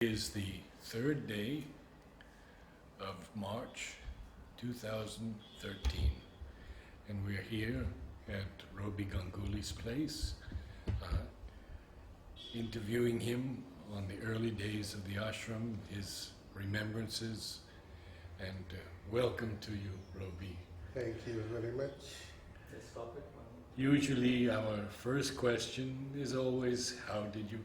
Is the third day of March 2013, and we're here at Robi Ganguly's place, interviewing him on the early days of the ashram, his remembrances, and welcome to you, Robi. Thank you very much. Usually our first question is always, how did you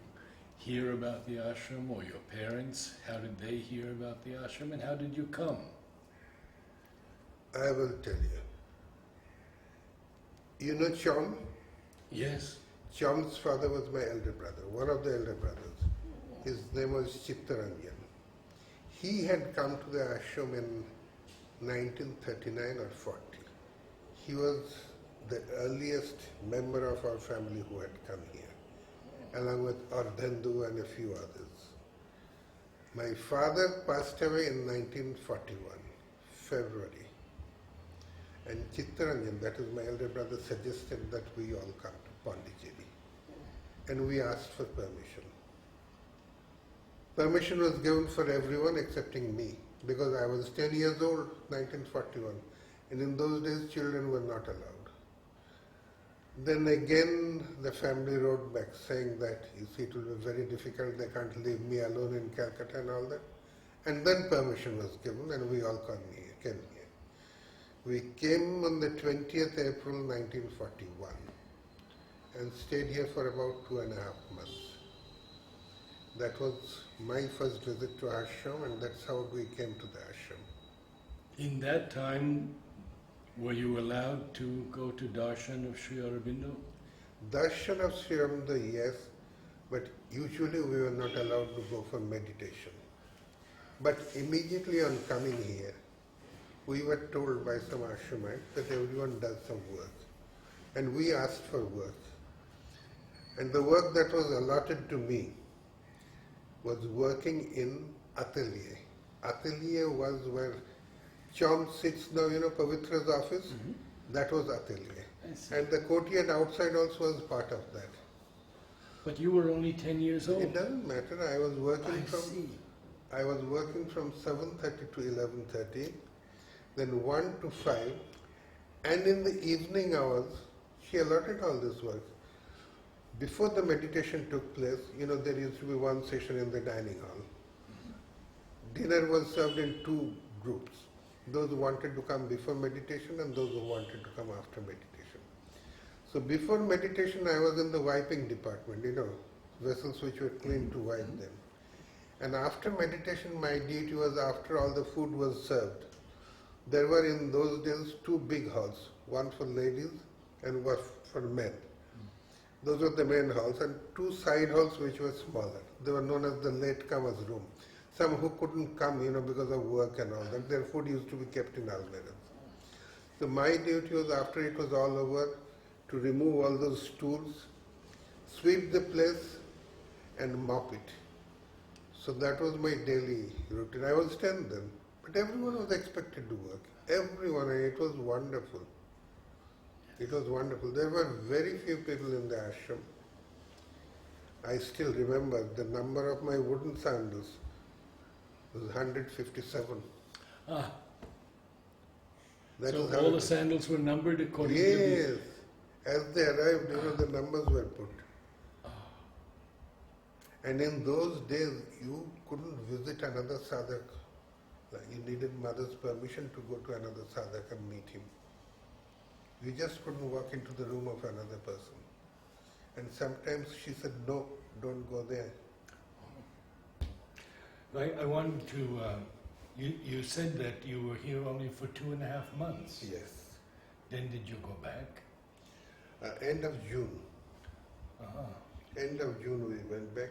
hear about the ashram, or your parents, how did they hear about the ashram, and how did you come? I will tell you. You know Chom? Yes. Chom's father was my elder brother, one of the elder brothers. His name was Chittaranjan. He had come to the ashram in 1939 or 40. He was the earliest member of our family who had come here, along with Ardhendu and a few others. My father passed away in 1941, February. And Chittaranjan, that is my elder brother, suggested that we all come to Pondicherry. And we asked for permission. Permission was given for everyone excepting me, because I was 10 years old, 1941. And in those days, children were not allowed. Then again, the family wrote back saying that, you see, it will be very difficult, they can't leave me alone in Calcutta and all that. And then permission was given and we all came here. We came on the 20th April 1941 and stayed here for about 2.5 months. That was my first visit to ashram, and that's how we came to the ashram. In that time, were you allowed to go to darshan of Sri Aurobindo? Darshan of Sri Aurobindo, yes, but usually we were not allowed to go for meditation. But immediately on coming here, we were told by some ashramites that everyone does some work. And we asked for work. And the work that was allotted to me was working in atelier. Atelier was where Chom sits now, you know, Pavitra's office. Mm-hmm. That was atelier. And the courtyard outside also was part of that. But you were only 10 years old. It doesn't matter. I was working from 7:30 to 11:30, then 1 to 5, and in the evening hours, she allotted all this work. Before the meditation took place, you know, there used to be one session in the dining hall. Dinner was served in 2 groups. Those who wanted to come before meditation and those who wanted to come after meditation. So before meditation I was in the wiping department, you know, vessels which were clean to wipe them. And after meditation my duty was, after all the food was served, there were in those days 2 big halls, one for ladies and one for men. Those were the main halls, and 2 side halls which were smaller. They were known as the latecomers' room. Some who couldn't come, you know, because of work and all that, their food used to be kept in almirahs. So my duty was, after it was all over, to remove all those stools, sweep the place and mop it. So that was my daily routine. I was 10 then, but everyone was expected to work. Everyone, and it was wonderful. It was wonderful. There were very few people in the ashram. I still remember the number of my wooden sandals was 157. Ah. That so all the sandals were numbered according to the... Yes. As they arrived, you know, the numbers were put. And in those days, you couldn't visit another sadhak. Like, you needed mother's permission to go to another sadhak and meet him. You just couldn't walk into the room of another person. And sometimes she said, no, don't go there. I wanted to, you said that you were here only for 2.5 months. Yes. Then did you go back? End of June. Uh-huh. End of June we went back.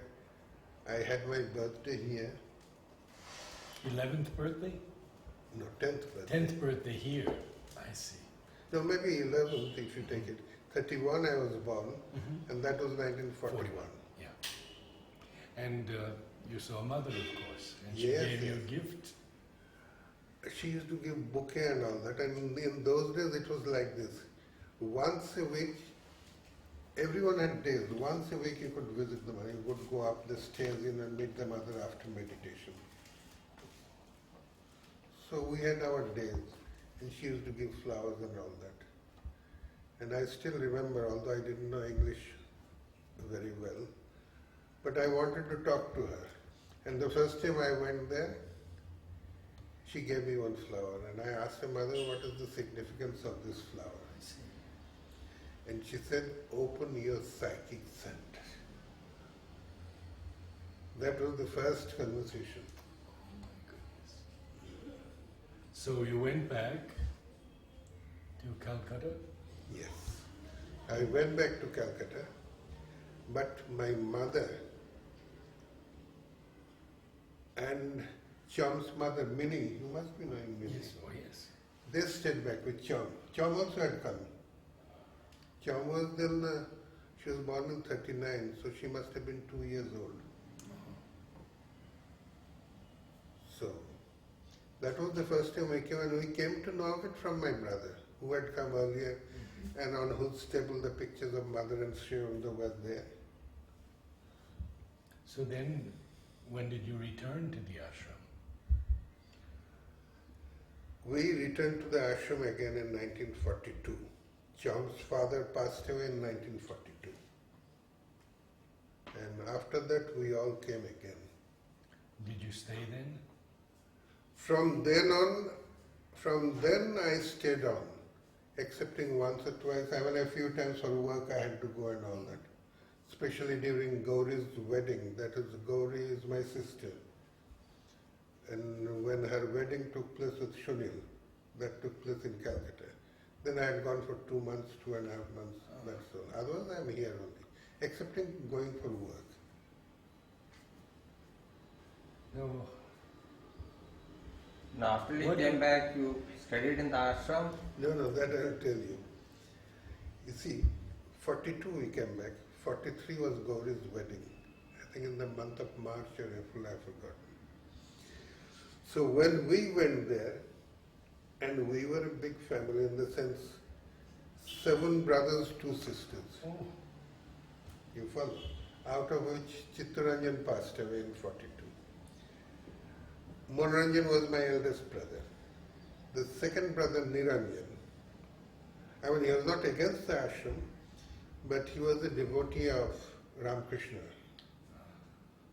I had my birthday here. 11th birthday? No, 10th birthday. 10th birthday here. I see. No, maybe 11th if you take it. 31 I was born, and that was 1941. 41, yeah. And you saw mother, of course, and she Yes, gave you a yes. gift. She used to give bouquet and all that, and in those days it was like this. Once a week everyone had days. Once a week you could visit them and you would go up the stairs in and meet the mother after meditation. So we had our days and she used to give flowers and all that. And I still remember, although I didn't know English very well, but I wanted to talk to her. And the first time I went there, she gave me one flower and I asked her, Mother, what is the significance of this flower? And she said, open your psychic center. That was the first conversation. Oh my goodness. So you went back to Calcutta? Yes. I went back to Calcutta, but my mother and Cham's mother, Minnie, you must be knowing Minnie. Yes, oh yes. They stayed back with Cham. Cham also had come. Cham was then, she was born in 39, so she must have been 2 years old. So, that was the first time I came, and we came to know of it from my brother, who had come earlier, and on whose table the pictures of Mother and Sri Aurobindo were there. So then, when did you return to the ashram? We returned to the ashram again in 1942. Cham's father passed away in 1942. And after that we all came again. Did you stay then? From then I stayed on, excepting once or twice. I mean, a few times for work I had to go and all that. Especially during Gauri's wedding. That is, Gauri is my sister. And when her wedding took place with Shunil, that took place in Calcutta. Then I had gone for 2 months, 2.5 months, that's all. Otherwise I am here only, excepting going for work. No. Now, after you What came you- back, you studied in the ashram? No, that I will tell you. You see, 42 we came back, 43 was Gauri's wedding. I think in the month of March or April, I forgot. So when we went there, and we were a big family in the sense, 7 brothers, 2 sisters. Oh. You follow? Out of which Chittaranjan passed away in 42. Monoranjan was my eldest brother. The second brother, Niranjan, I mean, he was not against the ashram, but he was a devotee of Ramakrishna.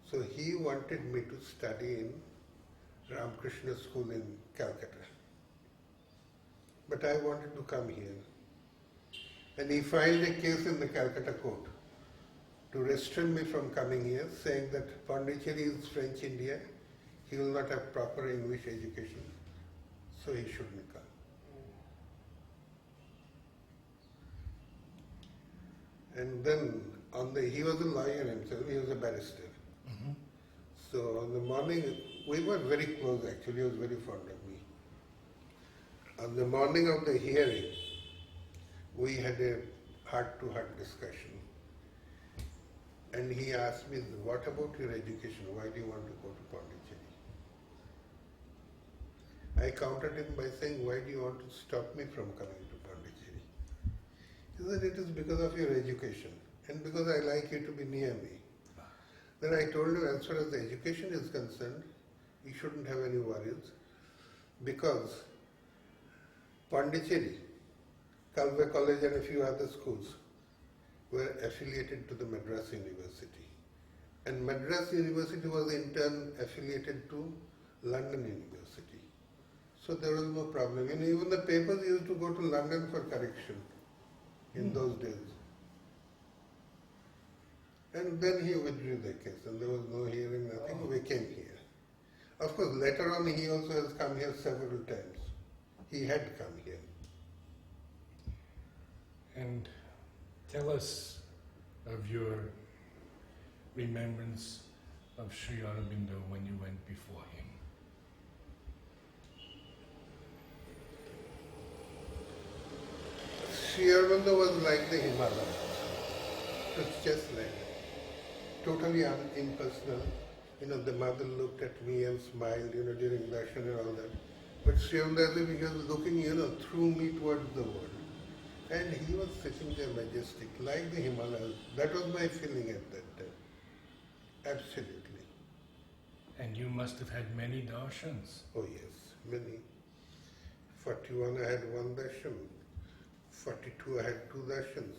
So he wanted me to study in Ramakrishna school in Calcutta. But I wanted to come here. And he filed a case in the Calcutta court to restrain me from coming here, saying that Pondicherry is French India, he will not have proper English education, so he shouldn't come. And then, he was a lawyer himself, he was a barrister. Mm-hmm. So on the morning, we were very close actually, he was very fond of me. On the morning of the hearing, we had a heart-to-heart discussion. And he asked me, what about your education? Why do you want to go to Pondicherry? I countered him by saying, why do you want to stop me from coming to Pondicherry? He said, it is because of your education and because I like you to be near me. Then I told him, as far as the education is concerned, you shouldn't have any worries because Pondicherry, Kalve College and a few other schools were affiliated to the Madras University. And Madras University was in turn affiliated to London University. So there was no problem. And even the papers used to go to London for correction in those days. And then he withdrew the case and there was no hearing, nothing. We came here. Of course, later on he also has come here several times. He had come here. And tell us of your remembrance of Sri Aurobindo when you went before him. Sri Aurobindo was like the Himalayas. It was just like that. Totally impersonal. The mother looked at me and smiled, during darshan and all that. But Sri Aurobindo, as if he was looking, through me towards the world. And he was sitting there majestic, like the Himalayas. That was my feeling at that time. Absolutely. And you must have had many darshans. Oh yes, many. 41 I had one darshan. 42 I had two darshans.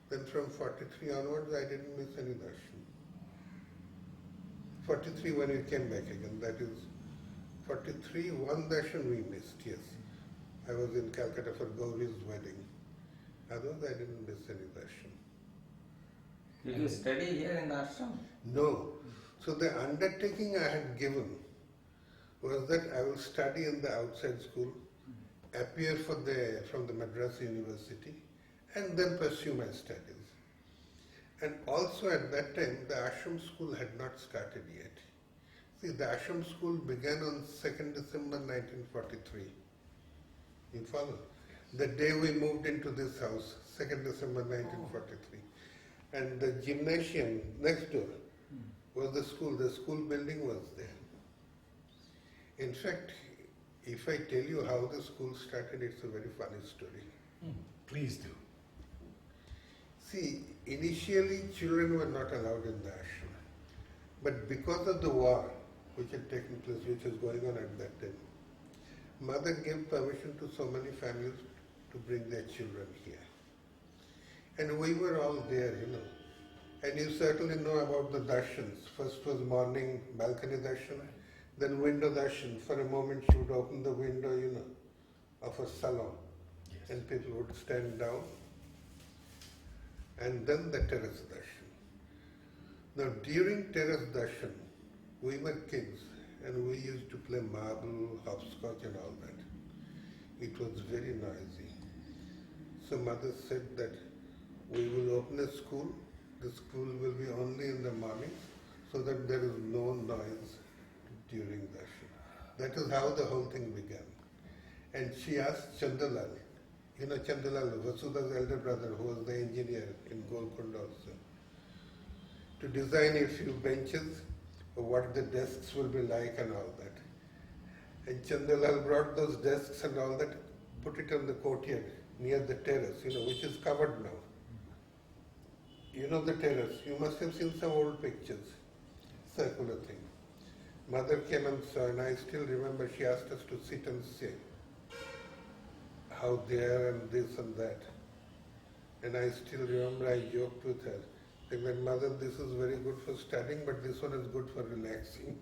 Then from 43 onwards I didn't miss any darshan. 43 when we came back again, that is 43, one darshan we missed, yes. I was in Calcutta for Gauri's wedding. Otherwise I didn't miss any darshan. Did you study here in the ashram? No. So the undertaking I had given was that I will study in the outside school, appear from the Madras University, and then pursue my studies. And also at that time, the ashram school had not started yet. See, the ashram school began on 2nd December 1943. You follow? The day we moved into this house, 2nd December 1943. And the gymnasium next door was the school building was there. In fact, if I tell you how the school started, it's a very funny story. Please do. See, initially children were not allowed in the ashram. But because of the war which had taken place, which was going on at that time, mother gave permission to so many families to bring their children here. And we were all there, you know. And you certainly know about the darshans. First was morning balcony darshan, then window darshan. For a moment she would open the window, you know, of a salon. Yes. And people would stand down. And then the terrace darshan. Now during terrace darshan, we were kids and we used to play marble, hopscotch and all that. It was very noisy. So mother said that we will open a school. The school will be only in the morning so that there is no noise during darshan. That is how the whole thing began. And she asked Chandalal, you know Chandalal, Vasuda's elder brother, who was the engineer in Golconda also, to design a few benches, what the desks will be like and all that. And Chandalal brought those desks and all that, put it on the courtyard near the terrace, you know, which is covered now. You know the terrace, you must have seen some old pictures, circular thing. Mother came and saw, and I still remember she asked us to sit and say how there and this and that. And I still remember I joked with her, saying that mother, this is very good for studying, but this one is good for relaxing.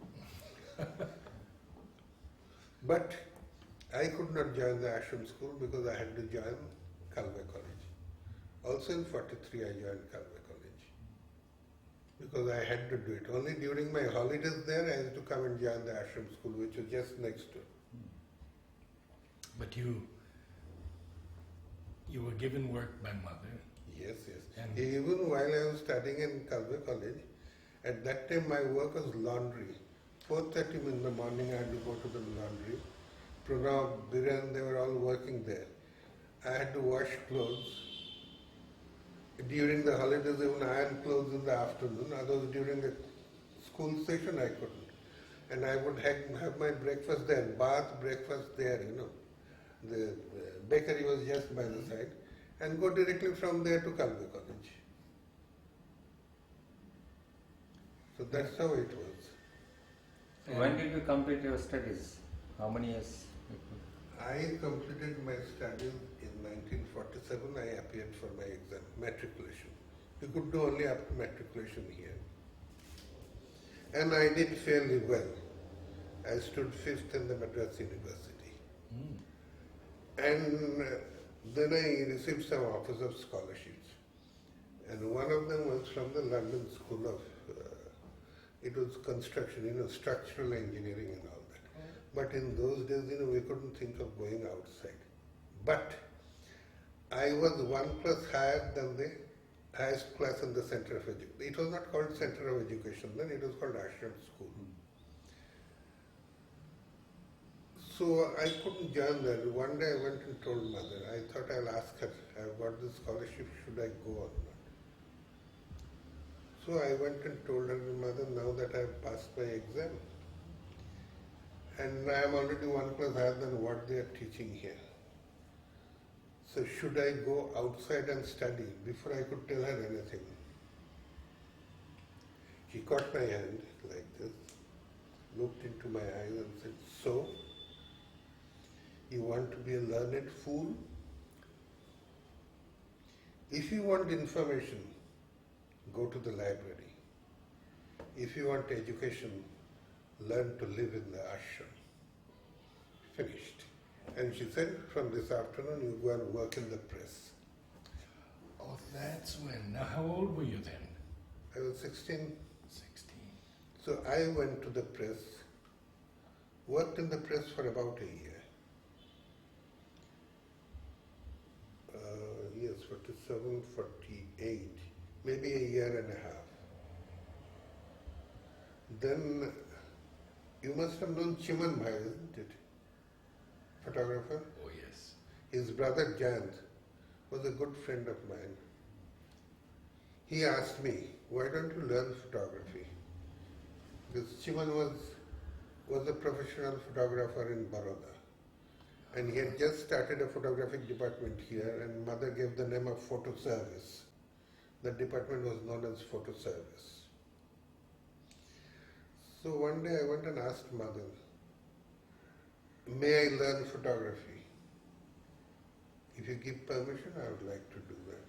But I could not join the ashram school because I had to join Kalve College. Also in 43 I joined Kalve College because I had to do it. Only during my holidays there I used to come and join the ashram school, which was just next door. But you were given work by mother. Yes, yes. And even while I was studying in Kalve College, at that time my work was laundry. 4:30 in the morning I had to go to the laundry. Pranav, Biren, they were all working there. I had to wash clothes. During the holidays, even iron clothes in the afternoon. Otherwise, during the school session, I couldn't. And I would have my breakfast there, bath, breakfast there, you know. The bakery was just by the side. And go directly from there to Kalve College. So that's how it was. So when did you complete your studies? How many years? I completed my studies in 1947. I appeared for my exam, matriculation. You could do only up to matriculation here. And I did fairly well. I stood 5th in the Madras University. And then I received some offers of scholarships. And one of them was from the London School of, it was construction, you know, structural engineering and all that. But in those days, you know, we couldn't think of going outside. But I was one class higher than the highest class in the Center of Education. It was not called Center of Education then, it was called Ashram School. So I couldn't join there. One day I went and told mother, I thought I'll ask her, I've got this scholarship, should I go or not? So I went and told her, mother, now that I've passed my exam, and I am already one class higher than what they are teaching here. So should I go outside and study? Before I could tell her anything, she caught my hand like this, looked into my eyes and said, so, you want to be a learned fool? If you want information, go to the library. If you want education, learn to live in the ashram. Finished. And she said, from this afternoon you go and work in the press. Oh, that's when. Now, how old were you then? I was 16. 16. So I went to the press, worked in the press for about a year. Yes, 47, 48, maybe a year and a half. Then you must have known Chiman Bhai, isn't it? Photographer. Oh, yes. His brother Jant was a good friend of mine. He asked me, why don't you learn photography? Because Chiman was a professional photographer in Baroda. And he had just started a photographic department here, and mother gave the name of photo service. The department was known as photo service. So one day I went and asked mother, may I learn photography? If you give permission, I would like to do that.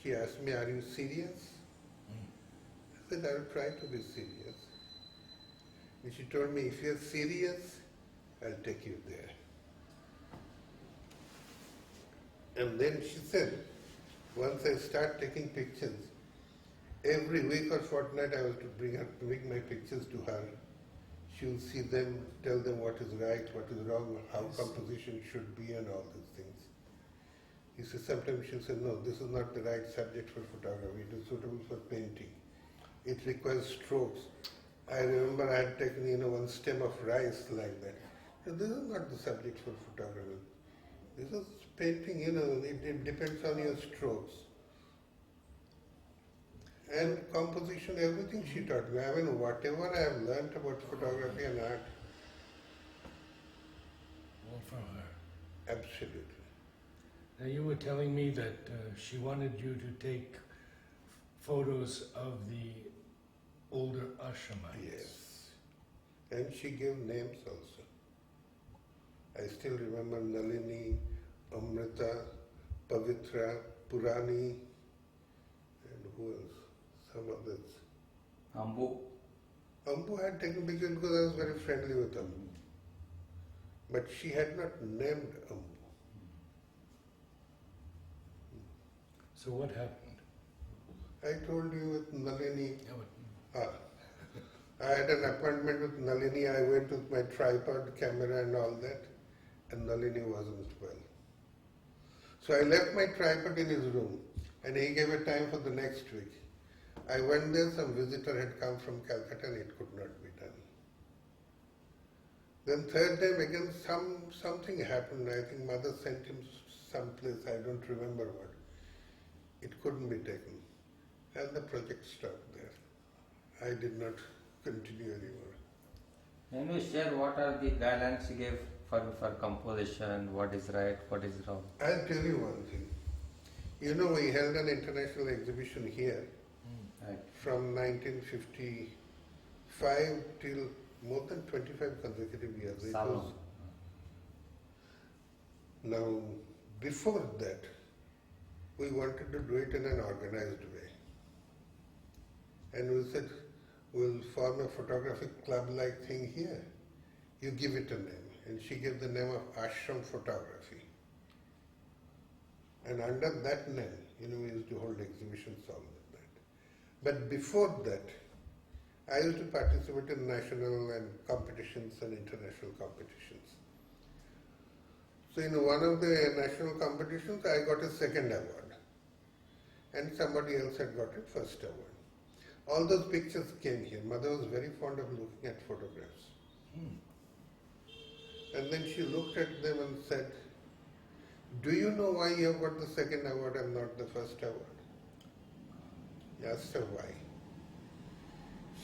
She asked me, are you serious? I said, I will try to be serious. And she told me, if you're serious, I'll take you there. And then she said, once I start taking pictures, every week or fortnight I was to bring my pictures to her. She will see them, tell them what is right, what is wrong, how composition should be and all these things. He said, sometimes she'll say, no, this is not the right subject for photography, it is suitable for painting. It requires strokes. I remember I had taken, one stem of rice like that. So this is not the subject for photography. This is painting, it depends on your strokes. And composition, everything she taught me. I mean, whatever I have learnt about photography and art. All from her. Absolutely. Now, you were telling me that she wanted you to take photos of the older ashramites. Yes. And she gave names also. I still remember Nalini, Amrita, Pavitra, Purani, and who else? Some others. Ambu. Ambu had taken pictures because I was very friendly with Ambu. But she had not named Ambu. So what happened? I told you with Nalini. Yeah, I had an appointment with Nalini. I went with my tripod, camera and all that. And Nalini wasn't well. So I left my tripod in his room and he gave a time for the next week. I went there, some visitor had come from Calcutta and it could not be done. Then third time again something happened. I think mother sent him someplace, I don't remember what. It couldn't be taken. And the project stopped there. I did not continue anymore. Can you share what are the guidelines you gave for composition, what is right, what is wrong? I'll tell you one thing. We held an international exhibition here Right. from 1955 till more than 25 consecutive years. It was, now, before that, we wanted to do it in an organized way. And we said, we'll form a photographic club-like thing here. You give it a name. And she gave the name of Ashram Photography. And under that name, we used to hold exhibitions all like that. But before that, I used to participate in national and competitions and international competitions. So in one of the national competitions, I got a second award. And somebody else had got a first award. All those pictures came here. Mother was very fond of looking at photographs. And then she looked at them and said, do you know why you have got the second award and not the first award? I asked her why.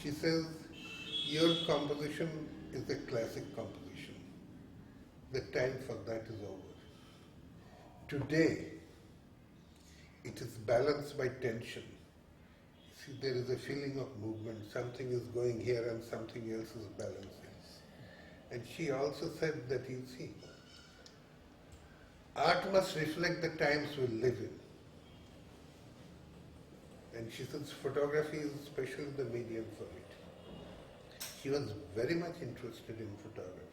She says, your composition is a classic composition. the time for that is over. Today, it is balanced by tension. See, there is a feeling of movement. Something is going here and something else is balancing. And she also said that, you see, art must reflect the times we live in. And she says photography is especially the medium for it. She was very much interested in photography.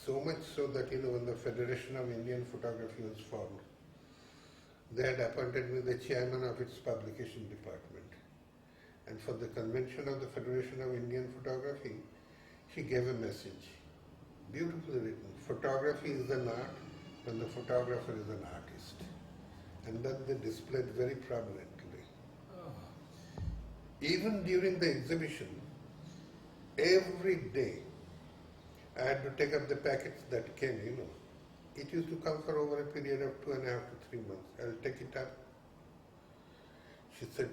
So much so that, when the Federation of Indian Photography was formed, they had appointed me the chairman of its publication department. And for the convention of the Federation of Indian Photography, she gave a message, beautifully written. Photography is an art when the photographer is an artist. And that they displayed very prominently. Even during the exhibition, every day I had to take up the packets that came, It used to come for over a period of 2.5 to 3 months. I'll take it up. She said,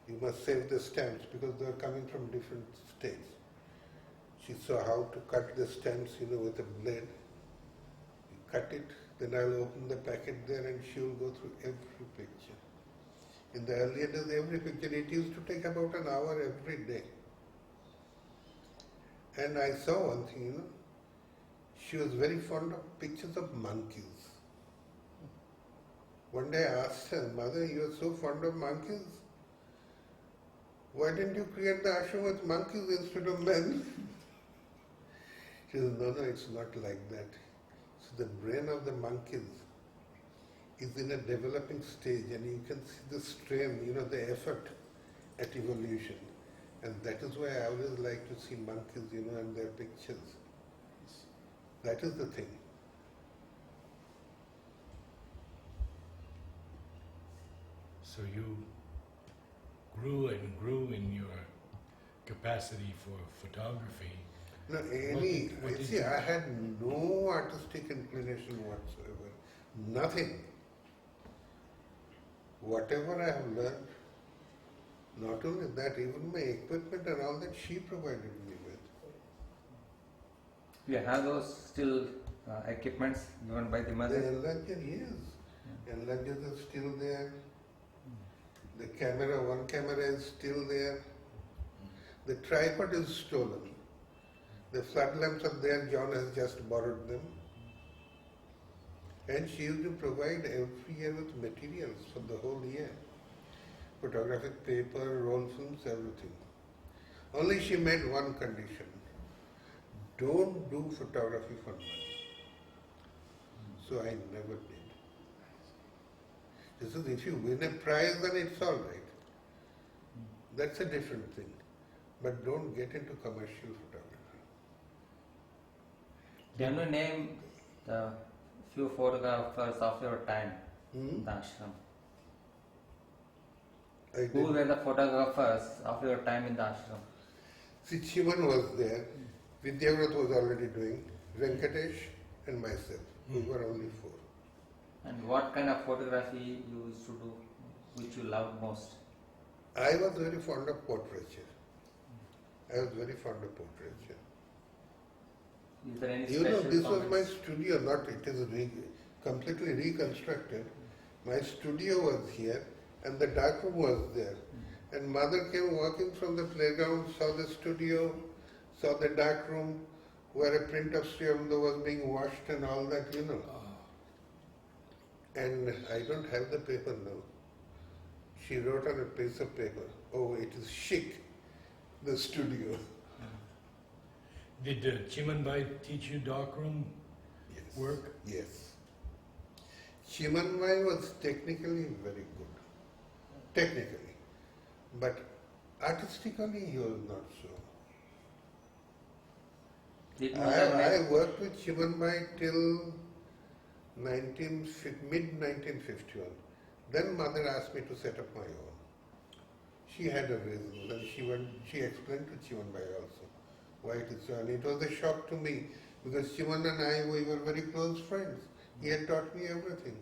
you must save the stamps because they are coming from different states. She saw how to cut the stamps, with a blade. You cut it, then I'll open the packet there and she will go through every picture. In the earlier days, every picture, it used to take about an hour every day. And I saw one thing, she was very fond of pictures of monkeys. One day I asked her, Mother, you are so fond of monkeys? Why didn't you create the ashram with monkeys instead of men? She said, no, it's not like that. So the brain of the monkeys is in a developing stage and you can see the strain, the effort at evolution. And that is why I always like to see monkeys, and their pictures. That is the thing. So you grew and grew in your capacity for photography. No, I had no artistic inclination whatsoever. Nothing. Whatever I have learned, not only that, even my equipment and all that she provided me with. You have those still equipments given by the The mother? enlarger, yes. Enlargers are still there. The camera, one camera is still there. The tripod is stolen. The floodlamps are there, John has just borrowed them. And she used to provide every year with materials for the whole year. Photographic paper, roll films, everything. Only she made one condition. Don't do photography for money. So I never did. This is, if you win a prize, then it's all right. That's a different thing. But don't get into commercial photography. Can you name the few photographers of your time in the ashram? Who were the photographers of your time in the ashram? See, Chiman was there. Vidyavrat was already doing. Venkatesh and myself. We were only 4. And what kind of photography you used to do, which you loved most? I was very fond of portraiture. Is there any this special was my studio, it is completely reconstructed. My studio was here and the dark room was there. And mother came walking from the playground, saw the studio, saw the dark room where a print of Sri Aurobindo was being washed and all that, And I don't have the paper now. She wrote on a piece of paper, oh, it is chic, the studio. Did Chimanbai teach you darkroom work? Yes. Chimanbai was technically very good. Technically. But artistically he was not so. I worked with Chimanbai till mid-1951. Then mother asked me to set up my own. She had a reason and she explained to Chimanbai also why it is so. And it was a shock to me because Chiman and I, we were very close friends. He had taught me everything.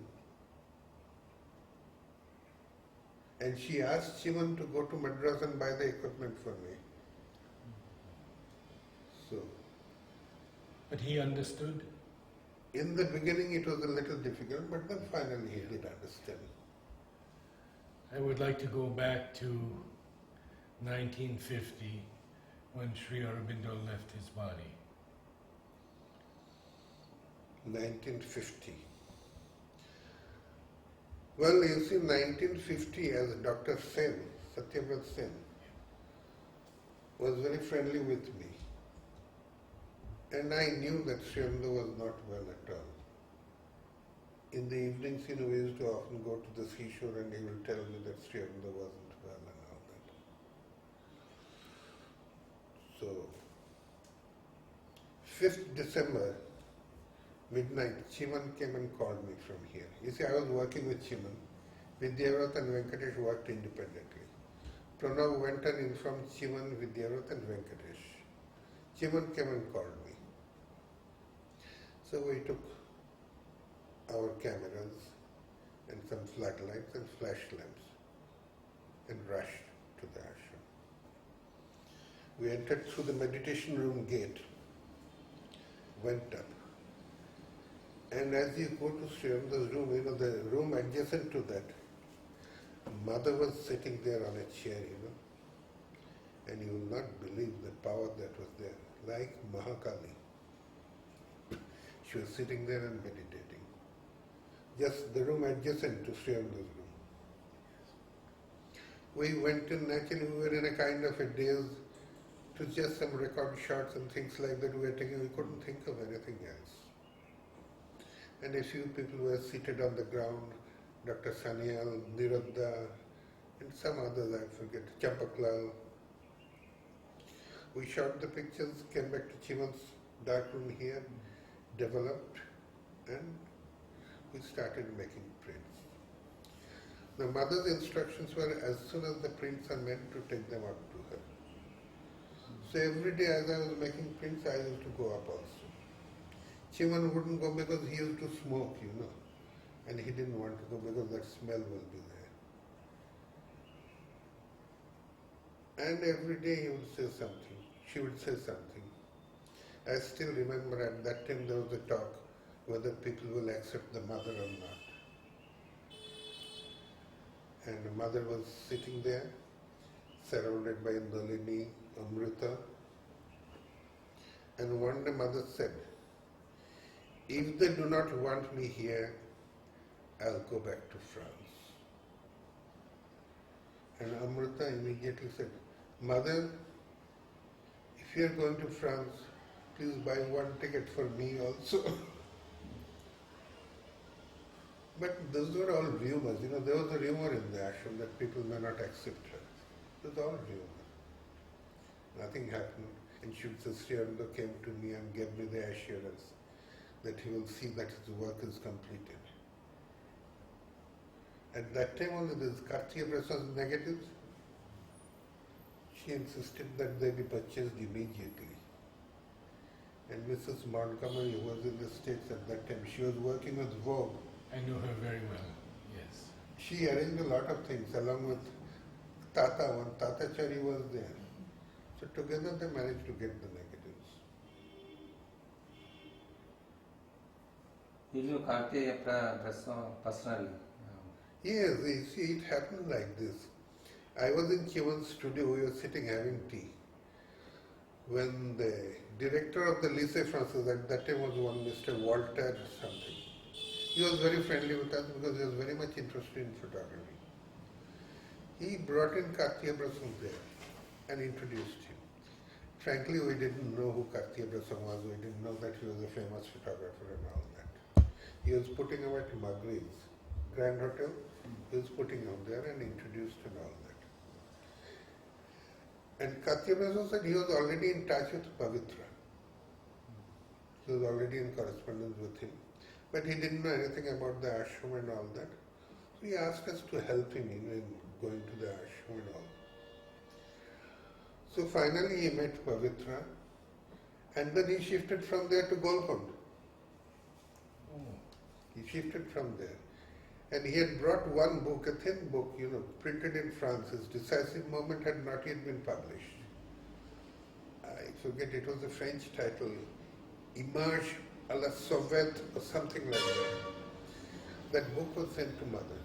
And she asked Chiman to go to Madras and buy the equipment for me. So, But he understood? In the beginning it was a little difficult, but then finally he did understand. I would like to go back to 1950 when Sri Aurobindo left his body. 1950. Well, you see, 1950, as Dr. Sen, Satyavrat Sen, was very friendly with me. And I knew that Sri Aurobindo was not well at all. In the evenings, we used to often go to the seashore and he will tell me that Sri Aurobindo wasn't well and all that. So, 5th December, midnight, Chiman came and called me from here. You see, I was working with Chiman. Vidyavrat and Venkatesh worked independently. Pranav went and informed Chiman, Vidyavrat and Venkatesh. Chiman came and called me. So we took our cameras and some floodlights and flash lamps and rushed to the ashram. We entered through the meditation room gate, went up. And as you go to Sri Aurobindo's room, the room adjacent to that, mother was sitting there on a chair, and you will not believe the power that was there, like Mahakali. She was sitting there and meditating. Just the room adjacent to Sri Aurobindo's room. We went in, naturally we were in a kind of a daze to just some record shots and things like that we were taking. We couldn't think of anything else. And a few people were seated on the ground, Dr. Sanyal, Niruddha, and some others, I forget, Champaklal. We shot the pictures, came back to Chiman's dark room here, developed, and we started making prints. The mother's instructions were as soon as the prints are made to take them up to her. So every day as I was making prints, I used to go up also. Chiman wouldn't go because he used to smoke, and he didn't want to go because that smell will be there. And every day he would say something, she would say something. I still remember at that time there was a talk whether people will accept the mother or not. And the mother was sitting there, surrounded by Nalini, Amrita. And one day mother said, if they do not want me here, I'll go back to France. And Amrita immediately said, Mother, if you are going to France, please buy one ticket for me also. But those were all rumors. There was a rumor in the ashram that people may not accept her. It was all rumor. Nothing happened. And Sri Aurobindo came to me and gave me the assurance that he will see that his work is completed. At that time only these Karthikeya Prasad's negatives, she insisted that they be purchased immediately. And Mrs. Montgomery, who was in the States at that time, she was working with Vogue. I knew her very well, yes. She arranged a lot of things along with Tata, when Tatachari was there. So together they managed to get the negatives. You knew Karthikeya personally? Yes, you see, it happened like this. I was in Chiman's studio, we were sitting having tea. When the director of the Lycée Français at that time was one Mr. Walter something. He was very friendly with us because he was very much interested in photography. He brought in Karthikeya Prasad there and introduced him. Frankly, we didn't know who Karthikeya Prasad was. We didn't know that he was a famous photographer and all that. He was putting him at Magri's Grand Hotel. He was putting him there and introduced and all that. And Karthikeya Prasad said he was already in touch with Pavitra. He was already in correspondence with him. But he didn't know anything about the ashram and all that. So he asked us to help him in going to the ashram and all. So finally he met Pavitra and then he shifted from there to Golconda. He shifted from there. And he had brought one book, a thin book, printed in France. His Decisive Moment had not yet been published. I forget, it was a French title. Image a la Soviet or something like that. That book was sent to mother.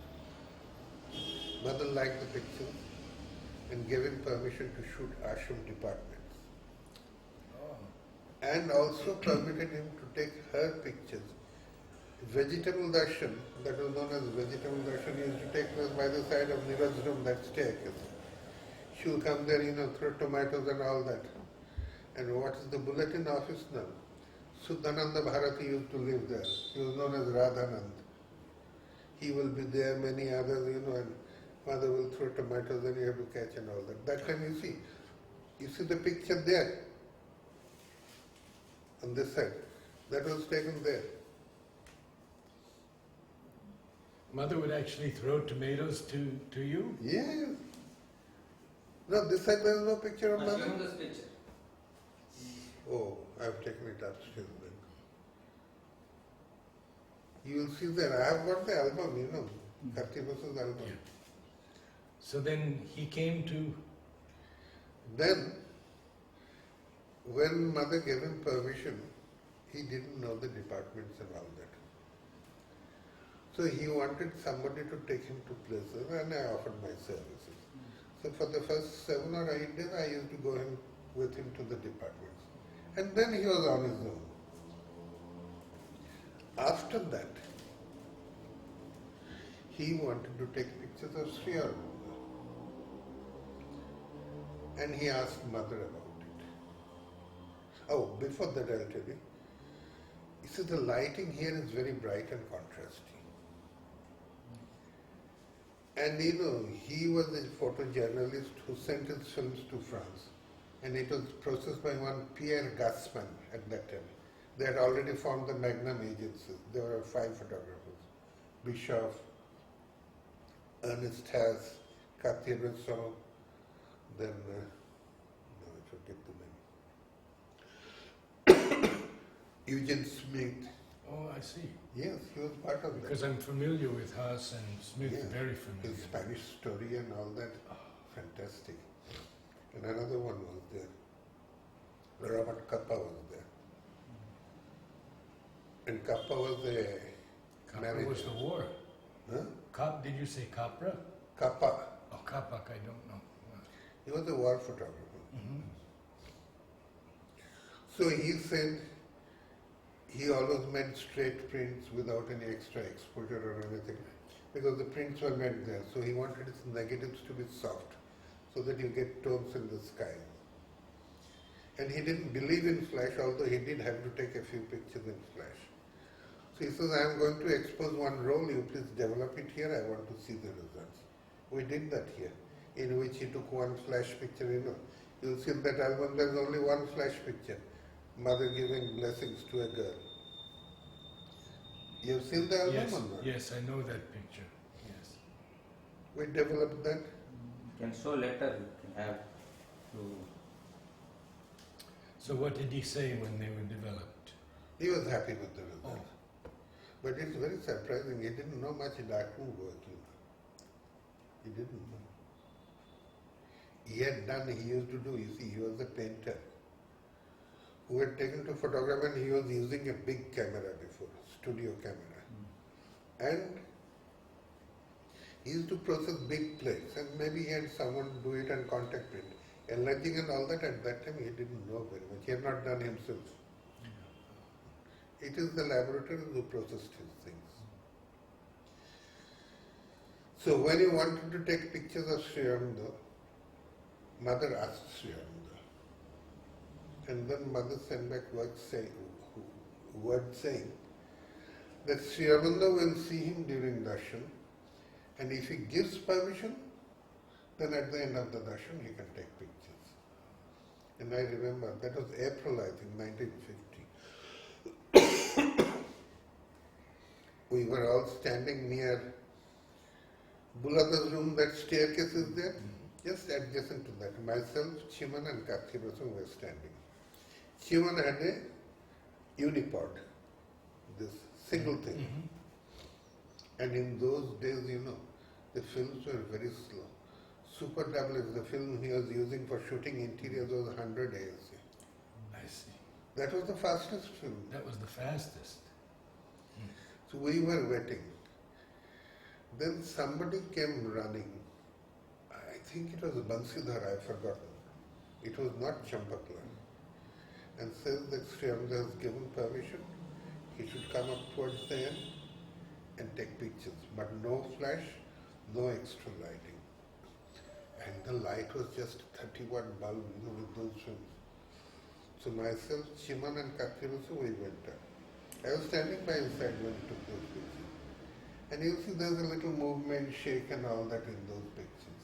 Mother liked the pictures and gave him permission to shoot ashram departments. Oh. And also permitted him to take her pictures. Vegetable darshan, that was known as vegetable darshan, used to take place by the side of Nira's room, that staircase. She will come there, throw tomatoes and all that. And what is the bulletin office now? Suddhananda Bharati used to live there. He was known as Radhanand. He will be there, many others, and mother will throw tomatoes and you have to catch and all that. That time you see the picture there, on this side. That was taken there. Mother would actually throw tomatoes to you? Yes. No, this side there is no picture of Show mother. him this picture. Oh, I have taken it upstairs then. You will see there. I have got the album, Kartibas's album. Yeah. So then he came to... Then, when mother gave him permission, he didn't know the departments and all that. So he wanted somebody to take him to places and I offered my services. So for the first 7 or 8 days I used to go with him to the departments. And then he was on his own. After that, he wanted to take pictures of Sri Aurobindo. And he asked mother about it. Oh, before that I'll tell you. You see, the lighting here is very bright and contrasty. And he was a photojournalist who sent his films to France. And it was processed by one Pierre Gassman at that time. They had already formed the Magnum agency. There were 5 photographers. Bischoff, Ernest Haas, Cartier-Bresson, then, no, I forget the name. Eugene Smith. Oh, I see. Yes, he was part of that. Because I'm familiar with Haas and Smith, Yeah. very familiar. His Spanish story and all that, fantastic. And another one was there. Robert Capa was there. And Capa was a Capra manager. was the war. Huh? Did you say Capra? Capa. Oh, Capac, I don't know. He was a war photographer. Mm-hmm. So he said he always made straight prints without any extra exposure or anything because the prints were made there. So he wanted his negatives to be soft so that you get tones in the sky. And he didn't believe in flash, although he did have to take a few pictures in flash. So he says, I am going to expose one roll, you please develop it here, I want to see the results. We did that here, in which he took one flash picture, You'll see in that album there's only one flash picture, mother giving blessings to a girl. You've seen the album Yes, or not? yes, I know that picture. Yes. We developed that. You can show later, you can have to. So what did he say when they were developed? He was happy with the result. But it's very surprising, he didn't know much darkroom work, He didn't know. He used to do, he was a painter who had taken to photograph and he was using a big camera before, studio camera. And he used to process big plates and maybe he had someone do it and contact it. Enlarging and all that at that time he didn't know very much. He had not done himself. It is the laboratory who processed his things. So when he wanted to take pictures of Sri Aurobindo, mother asked Sri Aurobindo. And then mother sent back word saying that Sri Aurobindo will see him during darshan and if he gives permission, then at the end of the darshan he can take pictures. And I remember, that was April, I think, 1950. We were all standing near Bulada's room, that staircase is there, just adjacent to that. Myself, Chiman and Karthibasam were standing. Chiman had a unipod, this single thing. And in those days, the films were very slow. Super double is the film he was using for shooting interiors was 100 ASA. I see. That was the fastest film. That was the fastest. So we were waiting. Then somebody came running. I think it was Bansidhar, I've forgotten. It was not Champakla. And says that Sriamda has given permission. He should come up towards the end and take pictures. But no flash, no extra lighting. And the light was just 30-watt bulb, with those films. So myself, Chiman and Kathirusu, we went up. I was standing by his side when he took those pictures. And you see there's a little movement, shake and all that in those pictures.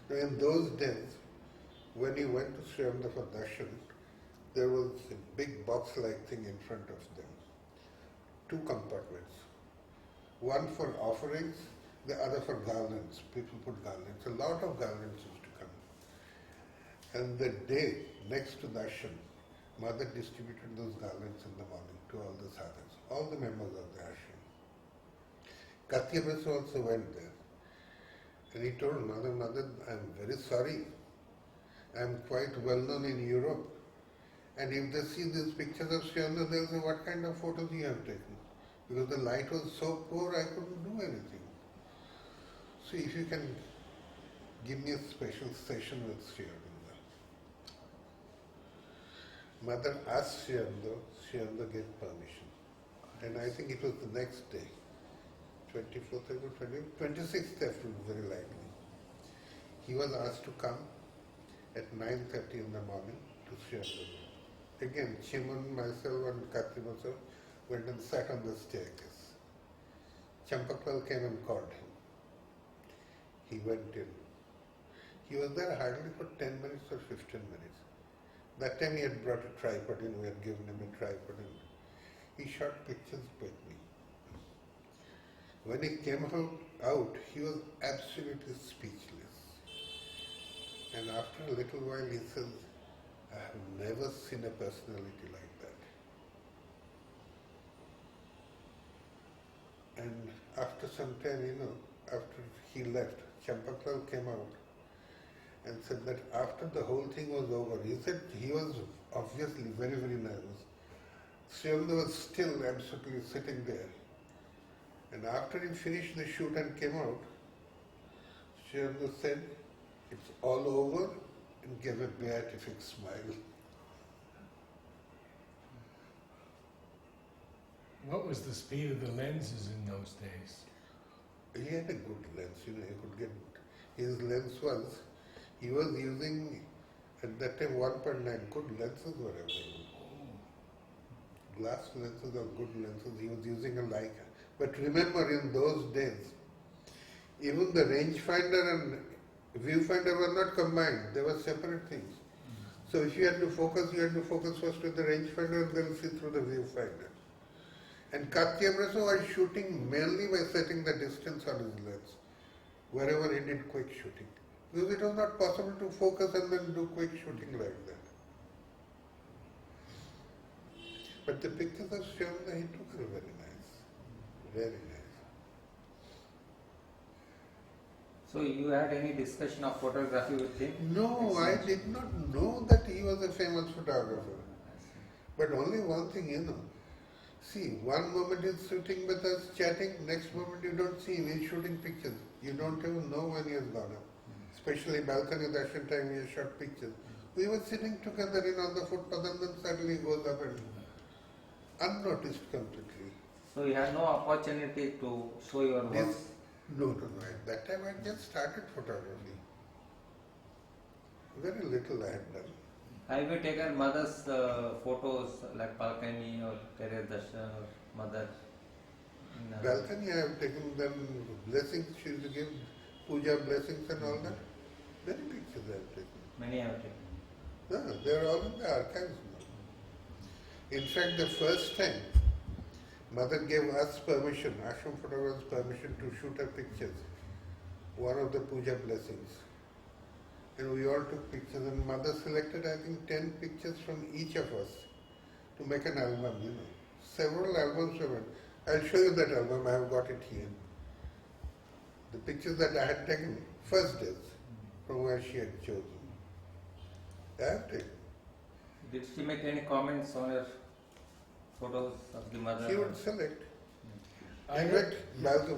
Now in those days, when you went to Sri Amda for darshan, there was a big box-like thing in front of them. 2 compartments. One for offerings, the other for garlands. People put garlands. A lot of garlands used to come. And the day next to darshan, Mother distributed those garlands in the morning to all the sadhus, all the members of the ashram. Katyamas also went there. And he told Mother, I'm very sorry. I'm quite well known in Europe. And if they see these pictures of Sri Amda, they'll say, what kind of photos you have taken? Because the light was so poor, I couldn't do anything. So if you can give me a special session with Sri Aurobindo. Mother asked Sri Aurobindo gave permission. And I think it was the next day, 24th April, 26th April very likely. He was asked to come at 9:30 in the morning to Sri Aurobindo. Again, Chiman, myself and Kathimasa went and sat on the staircase. Champaklal came and called him. He went in. He was there hardly for 10 minutes or 15 minutes. That time he had brought a tripod in, we had given him a tripod and he shot pictures with me. When he came out, he was absolutely speechless. And after a little while he says, I have never seen a personality like that. And after some time, after he left, Champaklal came out and said that after the whole thing was over, he said he was obviously very, very nervous. Sri Aurobindo was still absolutely sitting there. And after he finished the shoot and came out, Sri Aurobindo said, it's all over, and gave a beatific smile. What was the speed of the lenses in those days? He had a good lens, he could get, his lens was, he was using at that time 1.9, good lenses were available. Glass lenses or good lenses, he was using a Leica. But remember in those days, even the rangefinder and viewfinder were not combined, they were separate things. So if you had to focus first with the rangefinder and then see through the viewfinder. And Katyamrasa was shooting mainly by setting the distance on his lens, wherever he did quick shooting. Because it was not possible to focus and then do quick shooting like that. But the pictures of Sri Aurobindo he took are very nice. Very nice. So you had any discussion of photography with him? No, I did not know that he was a famous photographer. But only one thing, See, one moment he's sitting with us chatting, next moment you don't see him, he's shooting pictures. You don't even know when he has gone up. Especially balcony darshan time, he has shot pictures. We were sitting together on the footpath and then suddenly he goes up and unnoticed completely. So you had no opportunity to show your work? No. At that time I just started photography. Very little I had done. Have you taken mother's photos like balcony or terrace darshan or mother? Balcony I have taken them blessings, she used to give puja blessings and all that. Many pictures I have taken. Many have taken. No, they are all in the archives now. In fact, the first time, Mother gave us permission, ashram photographers permission to shoot her pictures, one of the puja blessings. And we all took pictures and Mother selected, I think, 10 pictures from each of us to make an album, Several albums were made. I'll show you that album, I have got it here. The pictures that I had taken, first days, from where she had chosen. I have taken. Did she make any comments on your photos of the mother? She would select. I In heard- fact,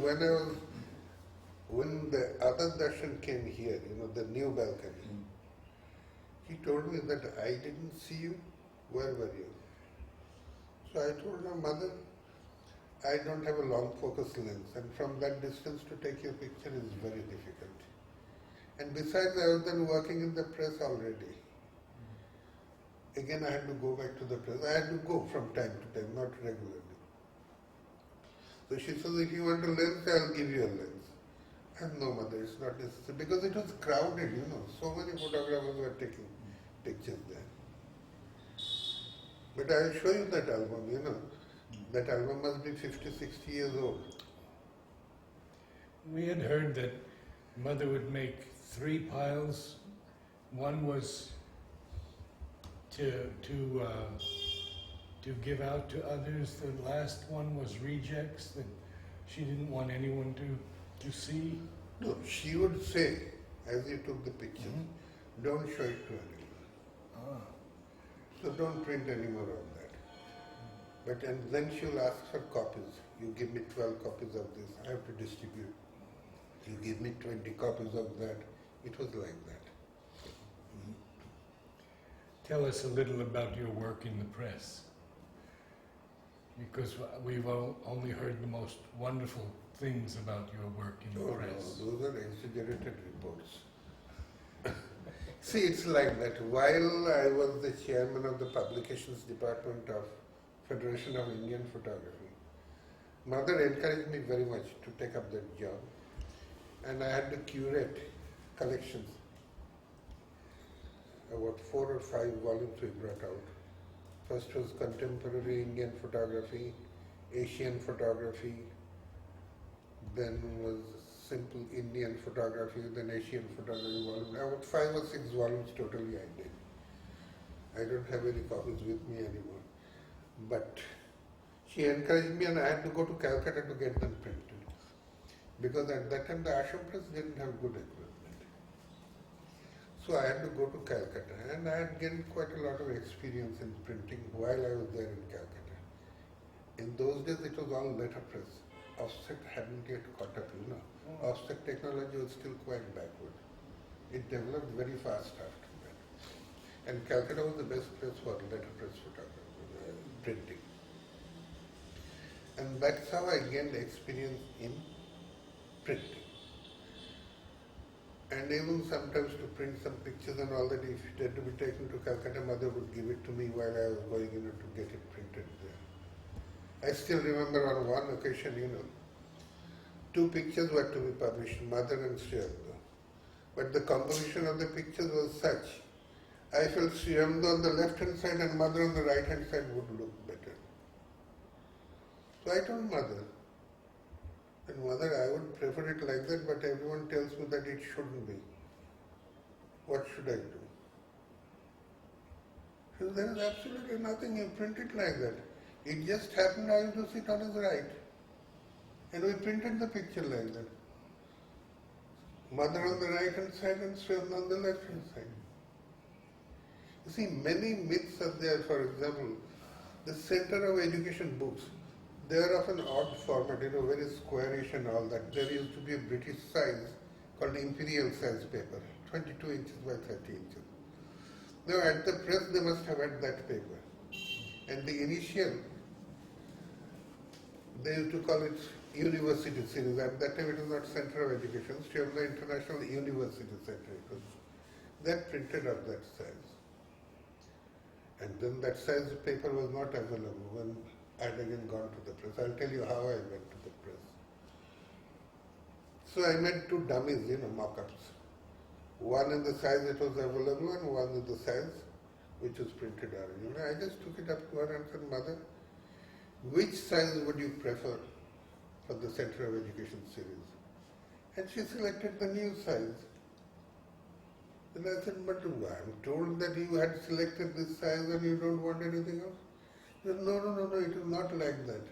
when the other darshan came here, the new balcony, Mm. he told me that I didn't see you. Where were you? So I told her, Mother, I don't have a long focus lens, and from that distance to take your picture is very difficult. And besides, I was then working in the press already. Again, I had to go back to the press. I had to go from time to time, not regularly. So she says, if you want a lens, I'll give you a lens. And no, Mother, it's not necessary. Because it was crowded, So many photographers were taking pictures there. But I'll show you that album, That album must be 50, 60 years old. We had heard that Mother would make 3 piles. One was to give out to others. The last one was rejects that she didn't want anyone to see. No, she would say, as you took the picture, don't show it to anyone. Ah. So don't print any more of that. But and then she'll ask for copies. You give me 12 copies of this, I have to distribute. You give me 20 copies of that. It was like that. Tell us a little about your work in the press. Because we've only heard the most wonderful things about your work in the Oh, press. no, those are exaggerated reports. See, it's like that. While I was the chairman of the publications department of Federation of Indian Photography, Mother encouraged me very much to take up that job. And I had to curate collections. About 4 or 5 volumes we brought out. First was contemporary Indian photography, Asian photography, then was simple Indian photography, then Asian photography volume. About 5 or 6 volumes totally I did. I don't have any copies with me anymore. But she encouraged me and I had to go to Calcutta to get them printed. Because at that time the Ashram Press didn't have good equipment. So I had to go to Calcutta and I had gained quite a lot of experience in printing while I was there in Calcutta. In those days it was all letterpress. Offset hadn't yet caught up, Offset technology was still quite backward. It developed very fast after that. And Calcutta was the best place for letterpress photography, printing. And that's how I gained experience in printing. And even sometimes to print some pictures and all that, if it had to be taken to Calcutta, Mother would give it to me while I was going to get it printed there. I still remember on one occasion, 2 pictures were to be published, Mother and Sri Aurobindo. But the composition of the pictures was such, I felt Sri Aurobindo on the left hand side and Mother on the right hand side would look better. So I told Mother, and Mother, I would prefer it like that, but everyone tells me that it shouldn't be. What should I do? She said, there is absolutely nothing, you print it like that. It just happened I used to sit on his right. And we printed the picture like that. Mother on the right hand side and Sri on the left hand side. You see, many myths are there. For example, the center of education books. They are of an odd format, very squarish and all that. There used to be a British size called imperial size paper, 22 inches by 30 inches. Now at the press they must have had that paper. And the initial, they used to call it University Series. At that time it was not Center of Education, it was the International University Center. It was that printed of that size. And then that size paper was not available when I had again gone to the press. I'll tell you how I went to the press. So I made 2 dummies, mock-ups. One in the size it was available and one in the size which was printed originally. I just took it up to her and said, Mother, which size would you prefer for the Center of Education series? And she selected the new size. Then I said, but I'm told that you had selected this size and you don't want anything else. She said, no, it is not like that.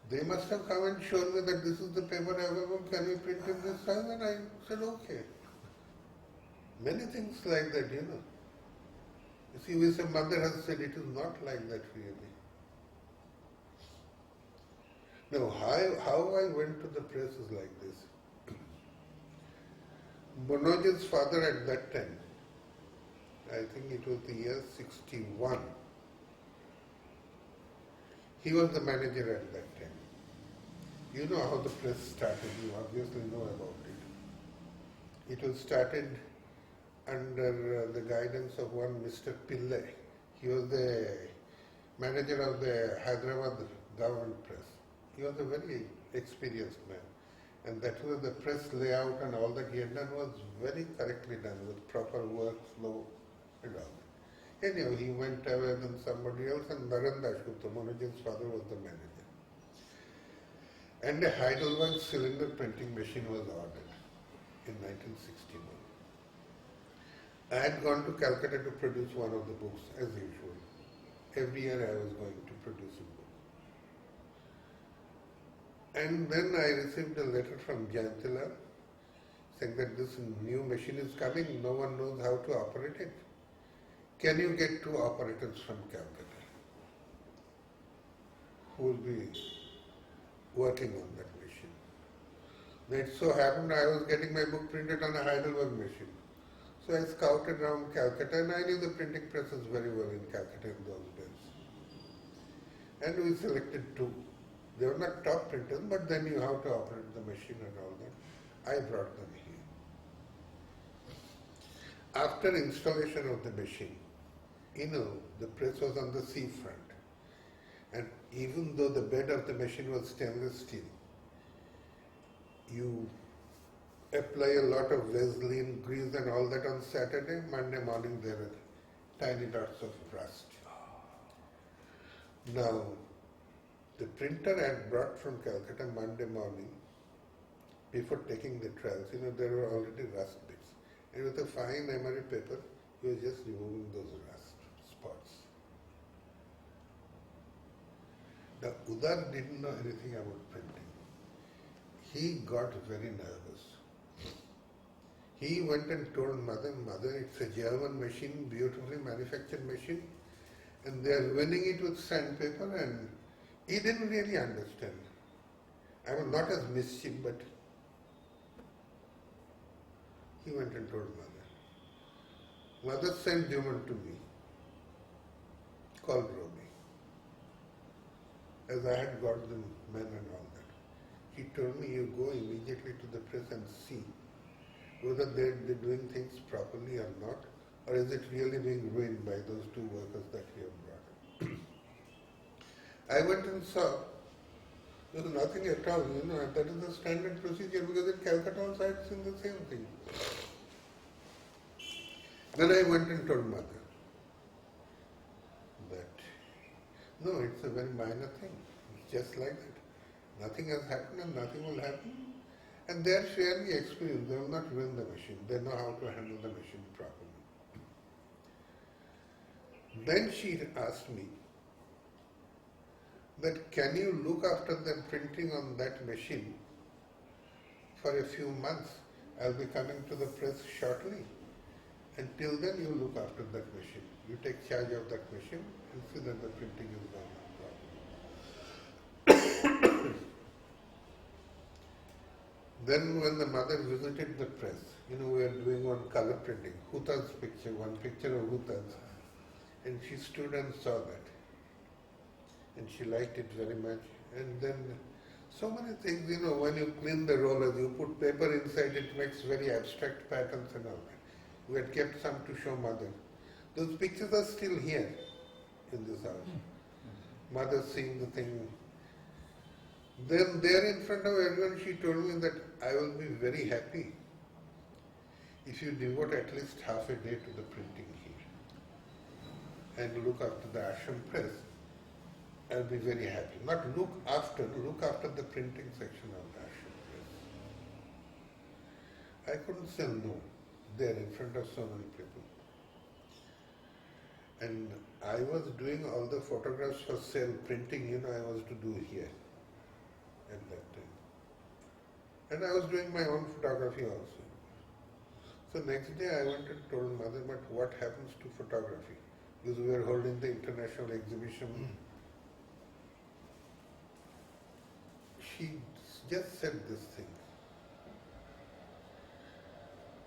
They must have come and shown me that this is the paper available, can we print in this size? And I said, okay. Many things like that, You see, we say mother has said it is not like that really. Now, how I went to the press is like this. Manoj's father at that time, I think it was the year 61, he was the manager at that time. You know how the press started, you obviously know about it. It was started under the guidance of one Mr. Pillai. He was the manager of the Hyderabad government press. He was a very experienced man. And that was the press layout and all that he had done was very correctly done with proper workflow and all that. Anyhow, he went away than somebody else and Naran Dasgupta, Manoj's father, was the manager. And a Heidelberg cylinder printing machine was ordered in 1961. I had gone to Calcutta to produce one of the books as usual. Every year I was going to produce a book. And then I received a letter from Jayantila saying that this new machine is coming, no one knows how to operate it. Can you get 2 operators from Calcutta who will be working on that machine? It so happened I was getting my book printed on a Heidelberg machine. So I scouted around Calcutta and I knew the printing presses very well in Calcutta in those days. And we selected 2. They were not top printers, but they knew how to operate the machine and all that. I brought them here. After installation of the machine, the press was on the sea front. And even though the bed of the machine was stainless steel, you apply a lot of Vaseline, grease and all that on Saturday. Monday morning there are tiny dots of rust. Now, the printer I had brought from Calcutta Monday morning, before taking the trials, there were already rust bits. And with a fine emery paper, he was just removing those rust spots. Now, Udar didn't know anything about printing. He got very nervous. He went and told mother, it's a German machine, beautifully manufactured machine, and they are winning it with sandpaper, and he didn't really understand. I was not as mischief, but he went and told mother. Mother sent Juman to me, called Robi, as I had got the men and all that. He told me, you go immediately to the press and see whether they're doing things properly or not, or is it really being ruined by those 2 workers that we have brought. I went and saw, there was nothing at all, that is the standard procedure because in Calcutta also I had seen the same thing. Then I went and told mother that, no, it's a very minor thing, it's just like that. Nothing has happened and nothing will happen. And they are fairly experienced, they will not ruin the machine, they know how to handle the machine properly. Then she asked me, that can you look after the printing on that machine for a few months? I'll be coming to the press shortly. Until then you look after that machine. You take charge of that machine and see that the printing is going on properly. Then when the mother visited the press, we were doing one color printing, Huta's picture, one picture of Huta's, and she stood and saw that. And she liked it very much. And then so many things, when you clean the rollers, you put paper inside, it makes very abstract patterns and all that. We had kept some to show mother. Those pictures are still here in this house. Mother seeing the thing. Then there in front of everyone she told me that I will be very happy if you devote at least half a day to the printing here and look after the ashram press. I'll be very happy. Not look after the printing section of the ashram press. I couldn't say no there in front of so many people. And I was doing all the photographs for sale, printing, I was to do here at that time. And I was doing my own photography also. So next day I went and told mother, but what happens to photography? because we were holding the international exhibition. She just said this thing.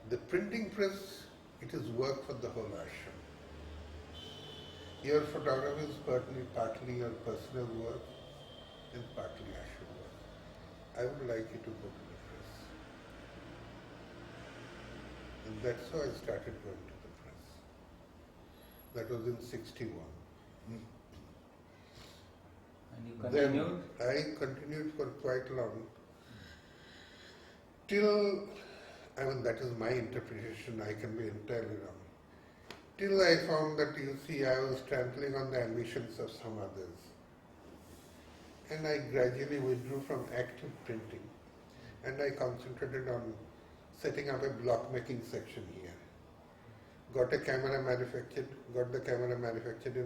The printing press, it is work for the whole ashram. Your photography is partly your personal work and partly ashram work. I would like you to go to the press. And that's how I started going to the press. That was in 61. And you continued? Then I continued for quite long. Till, that is my interpretation, I can be entirely wrong. Till I found that, you see, I was trampling on the ambitions of some others. And I gradually withdrew from active printing. And I concentrated on setting up a block making section here. Got the camera manufactured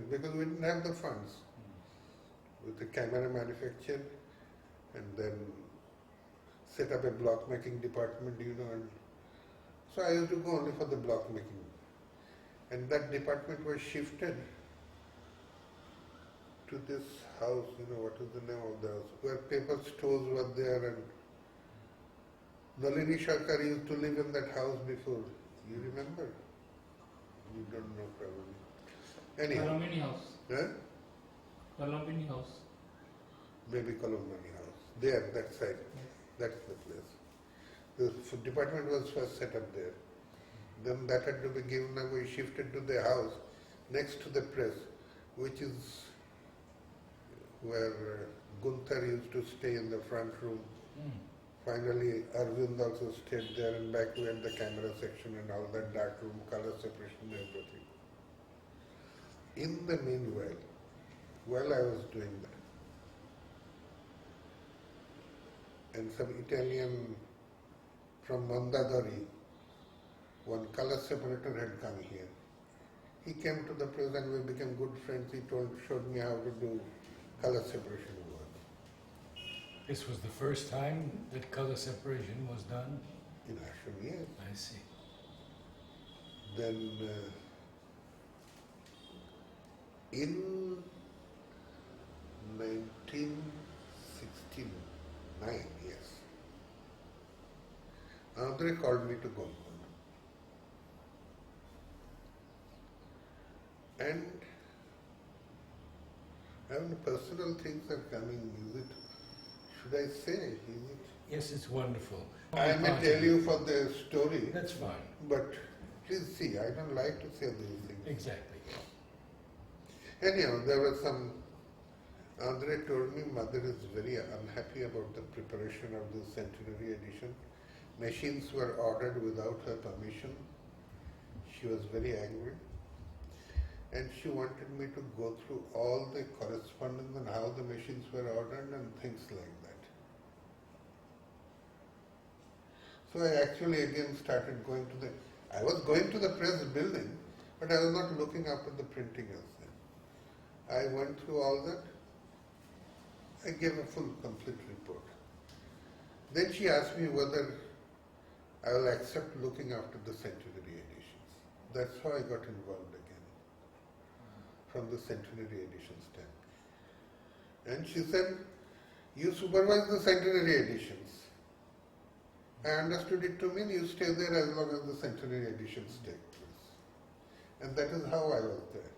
because we didn't have the funds. With the camera manufactured and then set up a block making department, and so I used to go only for the block making. And that department was shifted to this house, what is the name of the house, where paper stores were there, and Nalini Sharkar used to live in that house before. You remember? You don't know probably. Anyhow. Columbini House. Huh? Columbini House. Maybe Columbini House. There, that side. Yes. That's the place. The department was first set up there. Then that had to be given away, shifted to the house next to the press, which is where Gunther used to stay in the front room. Finally, Arvind also stayed there, and back we had the camera section and all that, dark room, color separation, everything. In the meanwhile, while I was doing that, and some Italian from Mondadori, one color separator had come here. He came to the press and we became good friends. He showed me how to do color separation work. This was the first time that color separation was done? In ashram, yes. I see. Then in 1969, yes, Andre called me to go. And personal things are coming. Should I say? Is it? Yes, it's wonderful. I may tell you for the story. That's fine. But please see, I don't like to say these things. Exactly. Anyhow, there was some. Andre told me mother is very unhappy about the preparation of the centenary edition. Machines were ordered without her permission. She was very angry. And she wanted me to go through all the correspondence and how the machines were ordered and things like that. So I actually again started going to I was going to the press building, but I was not looking after the printing as then. I went through all that. I gave a full, complete report. Then she asked me whether I will accept looking after the centenary editions. That's how I got involved again, from the centenary edition stand. And she said, you supervise the centenary editions. I understood it to mean you stay there as long as the centenary editions take place. And that is how I was there.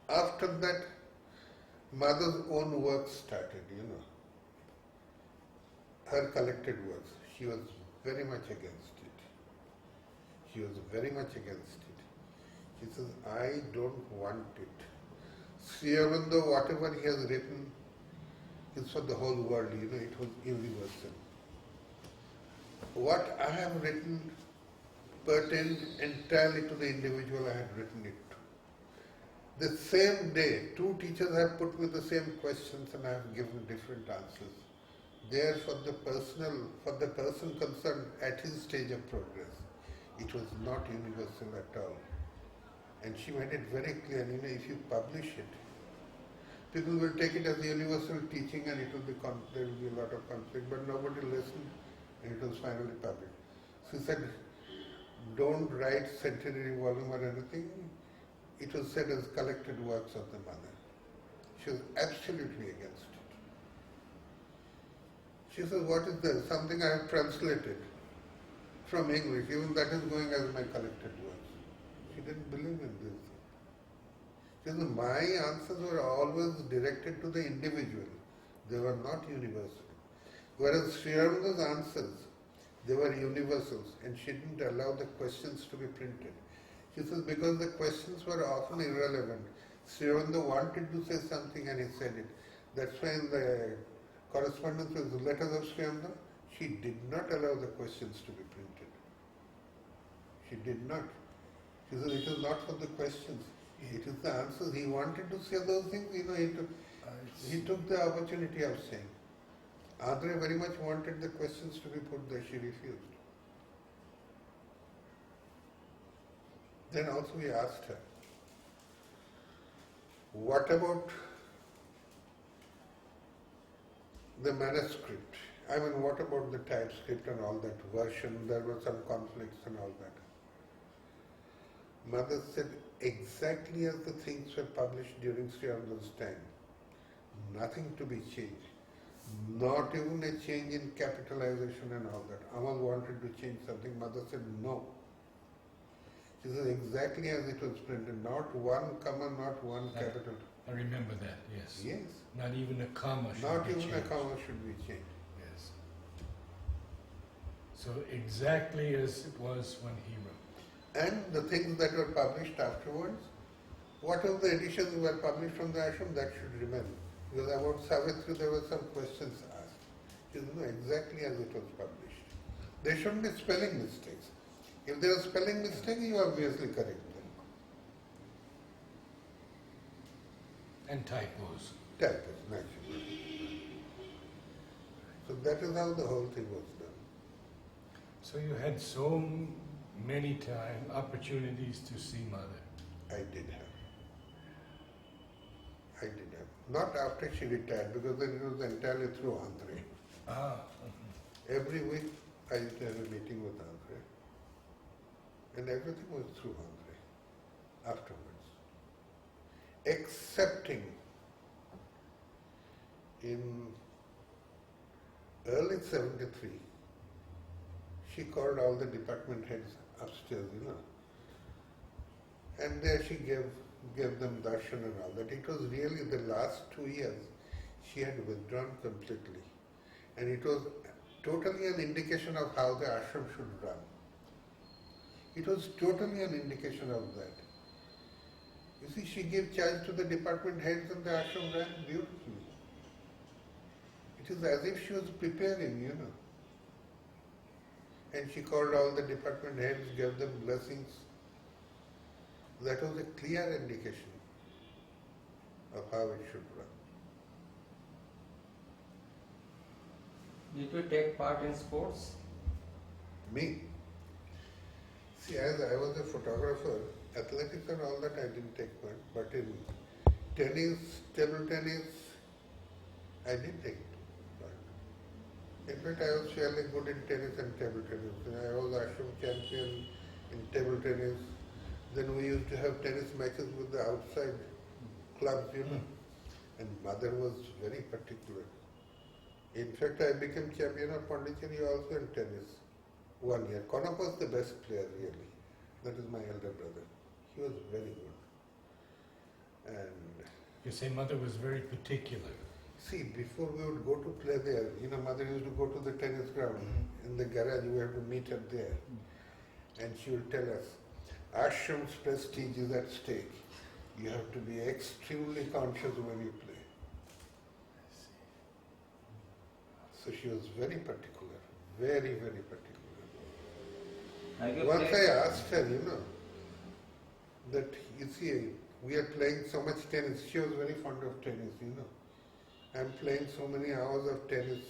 After that, mother's own work started, her collected works. She was very much against it. She was very much against it. She says, I don't want it. Sri Aurobindo, whatever he has written, is for the whole world, it was universal. What I have written pertained entirely to the individual I had written it to. The same day, two teachers have put me the same questions and I have given different answers. They are for the person concerned at his stage of progress. It was not universal at all. And she made it very clear, if you publish it, people will take it as universal teaching and there will be a lot of conflict, but nobody listened and it was finally published. She said, don't write centenary volume or anything, it was said as collected works of the mother. She was absolutely against it. She says, what is this? Something I have translated from English, even that is going as my collected works. She didn't believe in this. She says, my answers were always directed to the individual. They were not universal. Whereas Sri Aurobido's answers, they were universals, and she didn't allow the questions to be printed. She says, because the questions were often irrelevant. Sri Aurobindo wanted to say something and he said it. That's why in the correspondence with the letters of Sri Aurobindo, she did not allow the questions to be printed. She did not. She said, it is not for the questions, it is the answers. He wanted to say those things, he took the opportunity of saying. Andre very much wanted the questions to be put there, she refused. Then also we asked her, what about the manuscript? I mean, what about the typescript and all that version? There were some conflicts and all that. Mother said, exactly as the things were published during Sri Aurobido's time, nothing to be changed. Not even a change in capitalization and all that. Amal wanted to change something, Mother said no. She said exactly as it was printed, not one comma, not one capital. I remember that, yes. Yes. Not even a comma should Not be even changed. a comma should be changed. Yes. So exactly as it was when he wrote. And the things that were published afterwards, whatever the editions were published from the ashram, that should remain. Because about Savitri there were some questions asked. She said, no, exactly as it was published. There shouldn't be spelling mistakes. If there are spelling mistakes, you obviously correct them. And typos. Typos, naturally. So that is how the whole thing was done. So you had so many opportunities to see Mother. I did have. Not after she retired, because then it was entirely through Andre. Ah. Every week I used to have a meeting with Andre. And everything was through Andre afterwards. Excepting in early 73, she called all the department heads upstairs, and there she gave them darshan and all that. It was really the last 2 years she had withdrawn completely. And it was totally an indication of how the ashram should run. It was totally an indication of that. You see, she gave charge to the department heads and the ashram ran beautifully. It is as if she was preparing, And she called all the department heads, gave them blessings. That was a clear indication of how it should run. Did you take part in sports? Me? See, as I was a photographer, athletics and all that I didn't take part, but in tennis, table tennis, I did take part. In fact, I was fairly good in tennis and table tennis. I was ashram champion in table tennis. Then we used to have tennis matches with the outside clubs, And Mother was very particular. In fact, I became champion of Pondicherry also in tennis 1 year. Konop was the best player, really. That is my elder brother. He was very good. And You say Mother was very particular. see, before we would go to play there, Mother used to go to the tennis ground. In the garage, we have to meet her there. And she would tell us, ashram's prestige is at stake. You have to be extremely conscious when you play. So she was very particular, very, very particular. Have you Once I played? asked her, that you see, we are playing so much tennis. She was very fond of tennis, I'm playing so many hours of tennis.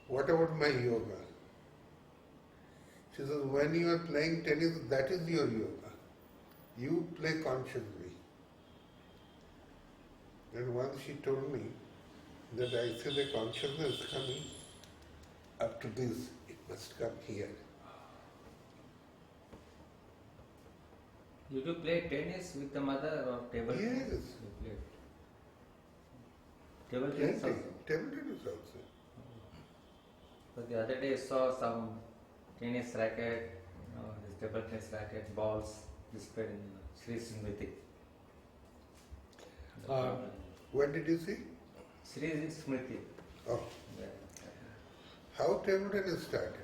What about my yoga? She says, when you are playing tennis, that is your yoga. You play consciously. And once she told me that I see the consciousness coming up to this, it must come here. Did you play tennis with the mother or table tennis? Yes. You played. Table tennis Plenty. also. Table tennis also. But the other day I saw some tennis racket, this table tennis racket, balls displayed in Sri Smriti. What did you see? Sri Smriti. Oh, Yeah. how table tennis started?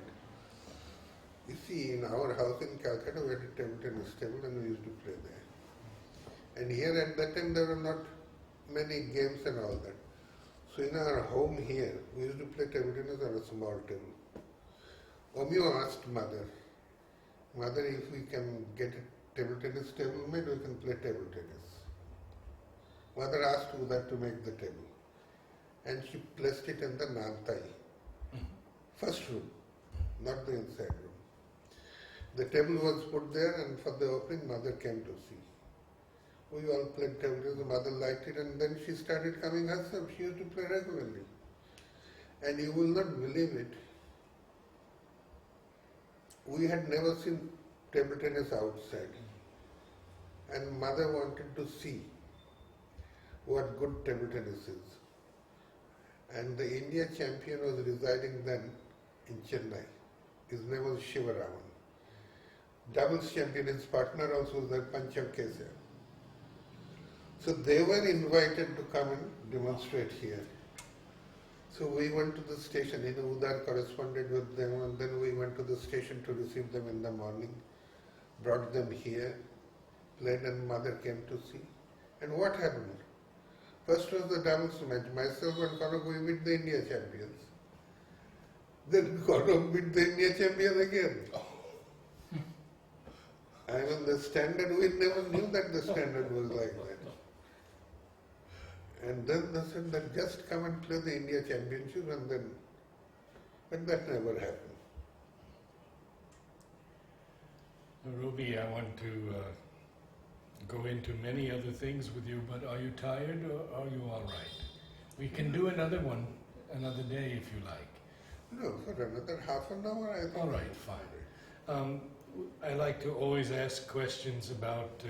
You see, in our house in Calcutta, we had a table tennis table and we used to play there. And here at that time there were not many games and all that. So in our home here, we used to play table tennis on a small table. Omio asked mother, "Mother, if we can get a table tennis table made, we can play table tennis." Mother asked Uda to make the table. And she placed it in the Nantai, first room, not the inside room. The table was put there and for the opening, mother came to see. We all played table tennis, the mother liked it and then she started coming herself. She used to play regularly. And you will not believe it, we had never seen table tennis outside. And mother wanted to see what good table tennis is. And the India champion was residing then in Chennai. His name was Shivaraman. Doubles champion, his partner also was there, Pancham Kesar. So they were invited to come and demonstrate here. So we went to the station, Udar corresponded with them and then we went to the station to receive them in the morning, brought them here, played and mother came to see. And what happened? First was the doubles match, myself and Kanak, we beat the India champions. Then Kanak beat the India champion again. I mean the standard, we never knew that the standard was like that. And then they said that just come and play the India championship and then, but that never happened. Robi, I want to go into many other things with you, but are you tired or are you all right? We can do another one another day if you like. No, for another half an hour I think. All right, fine. I like to always ask questions about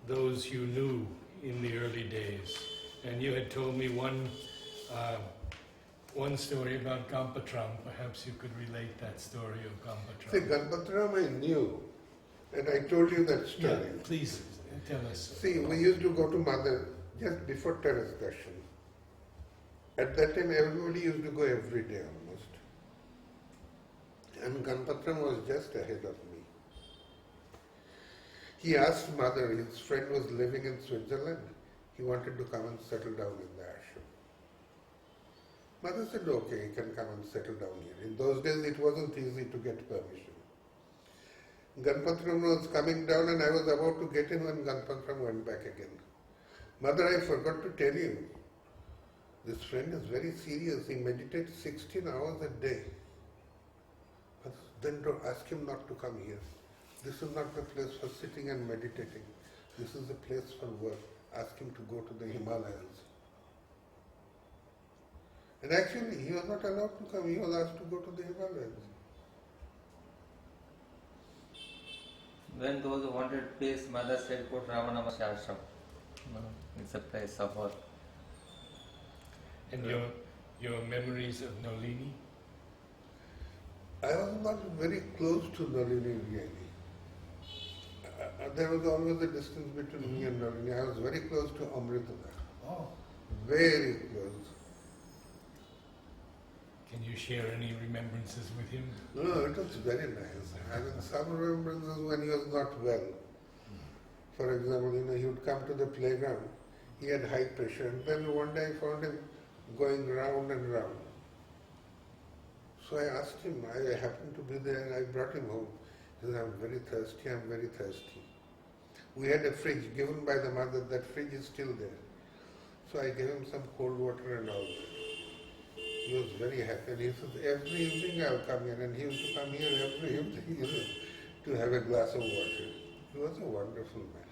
those you knew in the early days. And you had told me one story about Gampatram. Perhaps you could relate that story of Gampatram. See, Ganpatram I knew, and I told you that story. Yeah, please tell us. See, we used to go to Mother just before terrace darshan. At that time, everybody used to go every day almost. And Ganpatram was just ahead of me. He asked Mother, his friend was living in Switzerland, he wanted to come and settle down in the ashram. Mother said, okay, he can come and settle down here. In those days, it wasn't easy to get permission. Ganpatram was coming down and I was about to get in when Ganpatram went back again. Mother, I forgot to tell you, this friend is very serious. He meditates 16 hours a day. But then don't ask him not to come here. This is not the place for sitting and meditating. This is the place for work. Ask him to go to the Himalayas. And actually, he was not allowed to come. He was asked to go to the Himalayas. When those who wanted peace, mother said, put Ramanama Ashram. It's a place of work. And your memories of Nolini? I was not very close to Nalini really. There was always a distance between me and Nalini. I was very close to Amritala. Oh. Very close. Can you share any remembrances with him? No, it was very nice. I mean, some remembrances when he was not well. For example, he would come to the playground. He had high pressure. And then one day I found him going round and round. So I asked him, I happened to be there and I brought him home. He said, I'm very thirsty, I'm very thirsty. We had a fridge given by the mother, that fridge is still there. So I gave him some cold water and all that. He was very happy and he said, every evening I'll come here, and he used to come here every evening to have a glass of water. He was a wonderful man.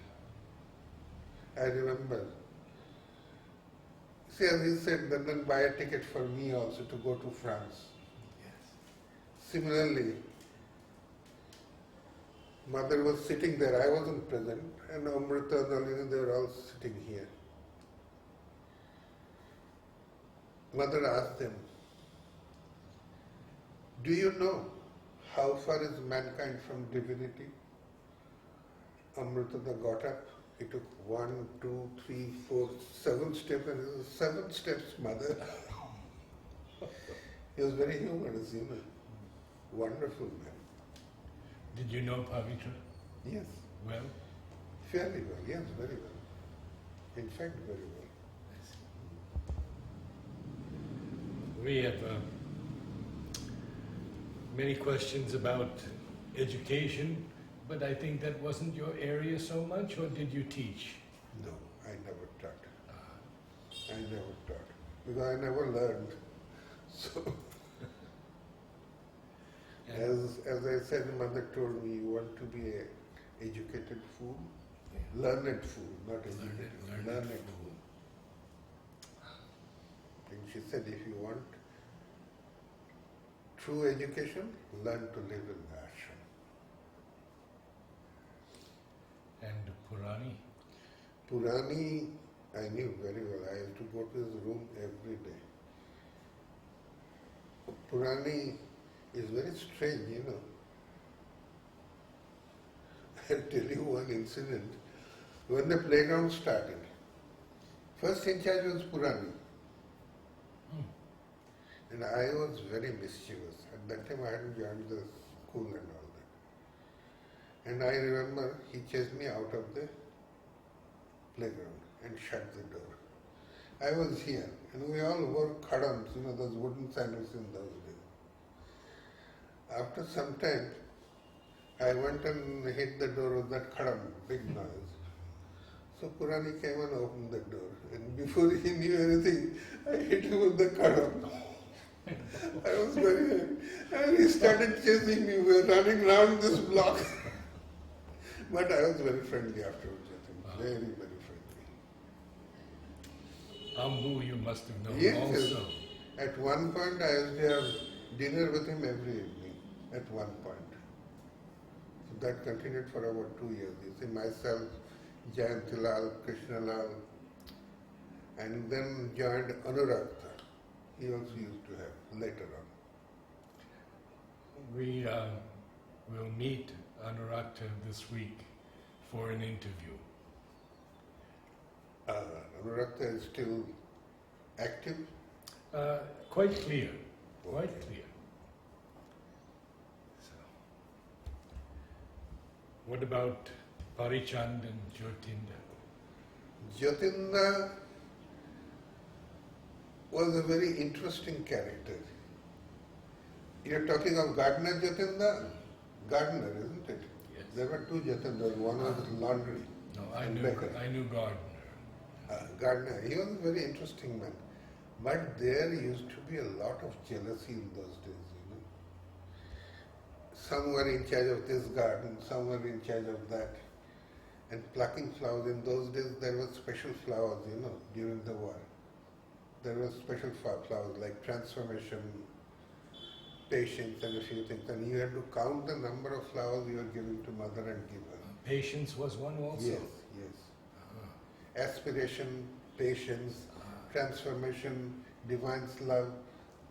I remember. See, as he said, then buy a ticket for me also to go to France. Similarly, Mother was sitting there, I wasn't present, and Amrita, Nalini, they were all sitting here. Mother asked them, do you know how far is mankind from divinity? Amrita got up, he took 1, 2, 3, 4, 7 steps, and he said, 7 steps, mother. He was very humorous, you know. Wonderful man. Did you know Pavitra Yes, well? fairly well, yes, very well. In fact, very well. We have many questions about education, but I think that wasn't your area so much, or did you teach? No, I never taught. I never taught. Because I never learned. So, as I said, mother told me, you want to be a educated fool? Learned fool, not educated. Learned fool. And she said, if you want true education, learn to live in the ashram. And Purani? Purani, I knew very well. I used to go to his room every day. Purani is very strange, you know. I'll tell you one incident. When the playground started, first in charge was Purani. And I was very mischievous. At that time I hadn't joined the school and all that. And I remember he chased me out of the playground and shut the door. I was here and we all wore khadams, you know, those wooden sandals in those days. After some time, I went and hit the door with that khadam, big noise. So Purani came and opened the door, and before he knew anything, I hit him with the khadam. I was very happy. And he started chasing me. We were running around this block. But I was very friendly afterwards with him. Very, very friendly. Ambu you must have known Yes, also. yes. At one point I used to have dinner with him every evening. At one point. So that continued for about 2 years. You see, myself, Jayantilal, Krishnalal, and then joined Anurakta. He also used to have later on. We will meet Anurakta this week for an interview. Anurakta is still active. Quite clear, quite clear. So, what about Parichand and Jyotinda? Jyotinda was a very interesting character. You're talking of gardener Jyotinda? Gardener, isn't it? Yes. There were 2 Jyotindas. One was laundry. No, and bakery. I knew Gardner. Gardener. He was a very interesting man. But there used to be a lot of jealousy in those days, you know. Some were in charge of this garden, some were in charge of that. And plucking flowers, in those days there were special flowers, you know, during the war. There were special flowers like transformation, patience and a few things. And you had to count the number of flowers you were giving to mother and give her. Patience was one also? Yes, yes. Aspiration, patience, transformation, divine love.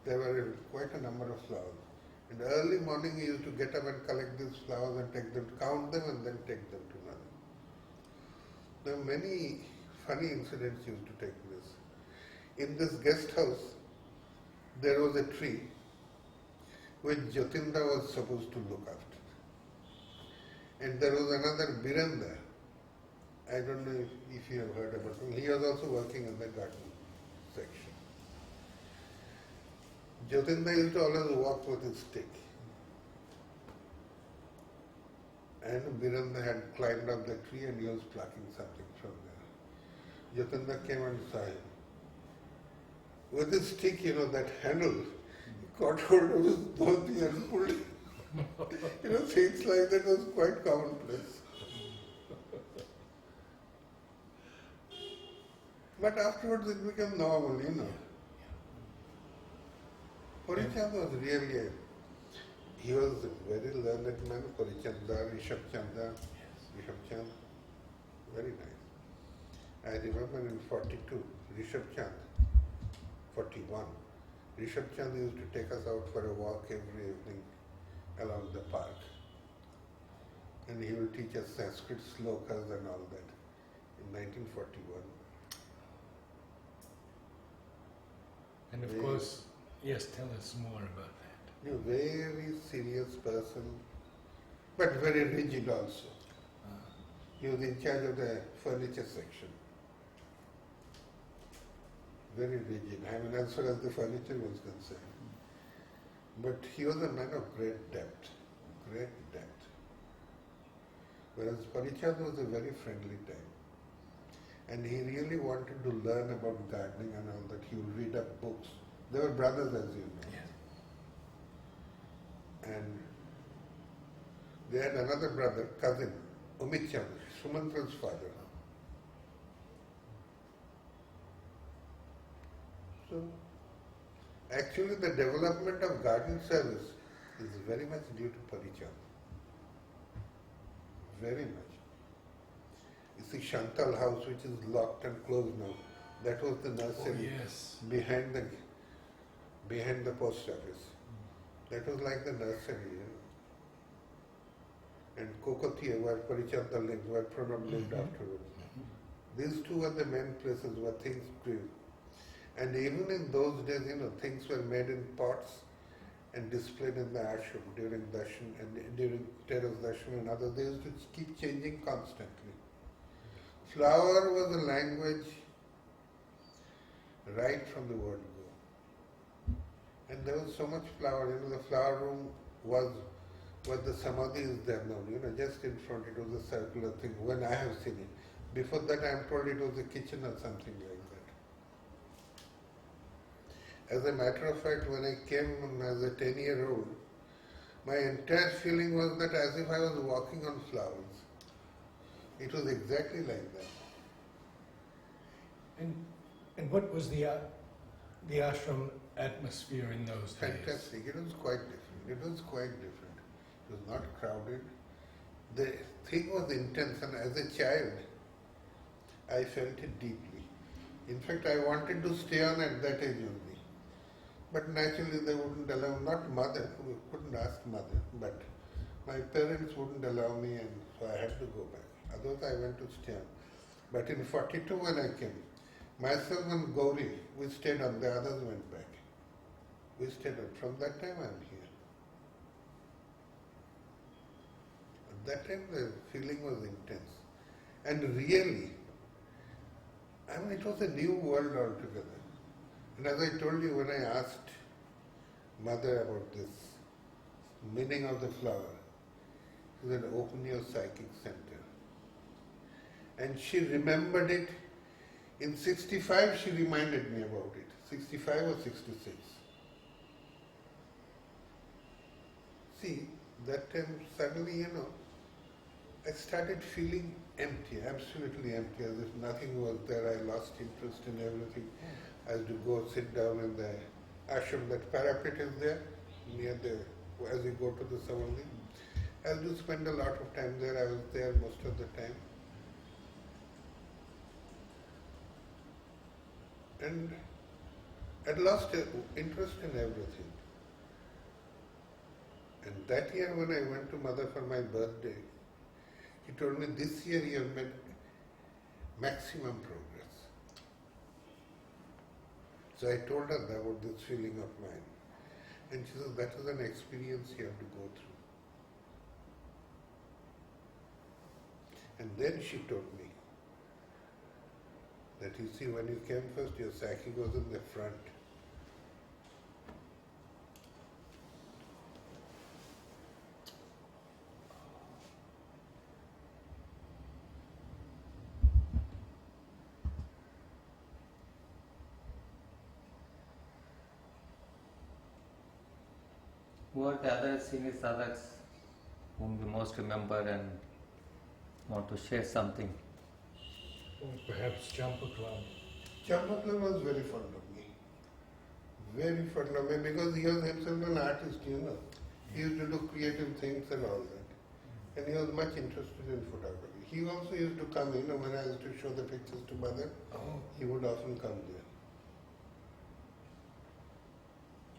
There were quite a number of flowers. In the early morning you used to get up and collect these flowers and take them, count them and then take them to mother. There were many funny incidents used to take place. In this guest house, there was a tree which Jyotinda was supposed to look after. And there was another Biranda. I don't know if you have heard about him. He was also working in the garden section. Jyotinda used to always walk with his stick. And Biranda had climbed up the tree and he was plucking something from there. Jyotinda came and saw him. With his stick, you know, that handle, he caught hold of his dhoti and pulled it. You know, things like that was quite commonplace. But afterwards it became normal, you know. Parichand was really He was a very learned man, Parichanda, Rishabh Chanda, Rishabh Chand, very nice. I remember in 42, Rishabh Chand, 41, Rishabh Chand used to take us out for a walk every evening along the park. And he will teach us Sanskrit slokas and all that in 1941. And of Very- course, yes, tell us more about that. A very serious person, but very rigid also. He was in charge of the furniture section. Very rigid, I mean, as far as the furniture was concerned. But he was a man of great depth, great depth. Whereas Parichand was a very friendly type. And he really wanted to learn about gardening and all that. He would read up books. They were brothers, as you know. Yes. And they had another brother, cousin, Umit Chand, Sumantra's father. So, actually the development of garden service is very much due to Parichand. Very much. You see Chantal house, which is locked and closed now, that was the Oh, nursery yes. behind the post office. That was like the nursery, you know. And Kokotia, where Parichanda lived, where Pranab lived afterwards. These two were the main places where things grew. And even in those days, you know, things were made in pots and displayed in the ashram during darshan and during terrace darshan and others. They used to keep changing constantly. Flower was a language right from the word go. And there was so much flower, you know, the flower room was where the samadhi is there now, you know, just in front it was a circular thing when I have seen it. Before that I am told it was a kitchen or something like that. As a matter of fact, when I came as a 10-year-old, my entire feeling was that as if I was walking on flowers. It was exactly like that. And what was the ashram atmosphere in those days? Fantastic. It was quite different. It was not crowded. The thing was intense, and as a child, I felt it deeply. In fact, I wanted to stay on at that age only. But naturally they wouldn't allow, not mother, we couldn't ask mother, but my parents wouldn't allow me, and so I had to go back. Otherwise I went to stay on. But in 42 when I came, myself and Gauri, we stayed on, the others went back. We stayed on. From that time I am here. At that time the feeling was intense. And really, I mean, it was a new world altogether. And as I told you, when I asked mother about this meaning of the flower, she said, open your psychic center. And she remembered it. In 65, she reminded me about it. 65 or 66. See, that time suddenly, you know, I started feeling empty, absolutely empty, as if nothing was there. I lost interest in everything. I had to go sit down in the ashram, that parapet is there, near the, as you go to the samadhi. I had to spend a lot of time there. I was there most of the time. And I lost interest in everything. And that year when I went to mother for my birthday, she told me, this year you have made maximum progress. So I told her about this feeling of mine. And she said, that is an experience you have to go through. And then she told me that, you see, when you came first, your Saki was in the front. Who are the other senior sadhaks whom you most remember and want to share something? Or perhaps Champaklam. Champakla was very fond of me. Very fond of me, because he was himself an artist, you know. He used to do creative things and all that. And he was much interested in photography. He also used to come in, when I used to show the pictures to mother, Oh, he would often come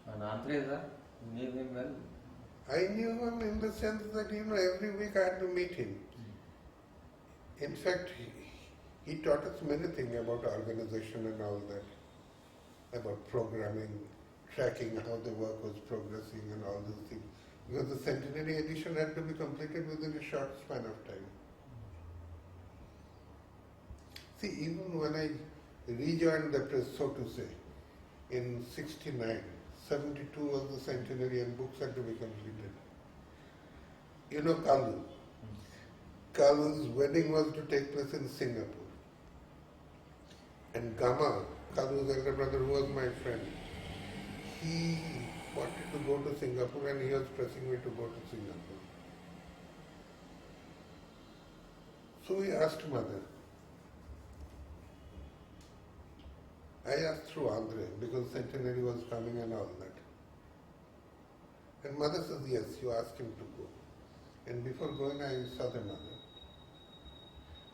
there. And Andreza, you knew him well? I knew him in the sense that, every week I had to meet him. In fact, he taught us many things about organization and all that, about programming, tracking how the work was progressing and all these things. Because the centenary edition had to be completed within a short span of time. See, even when I rejoined the press, so to say, in 69, 72 was the centenary and books had to be completed. You know Kalu. Kalu's wedding was to take place in Singapore. And Gama, Kalu's elder brother, who was my friend, he wanted to go to Singapore and he was pressing me to go to Singapore. So we asked mother. I asked through Andre because centenary was coming and all that. And mother says, yes, you asked him to go. And before going, I saw the mother.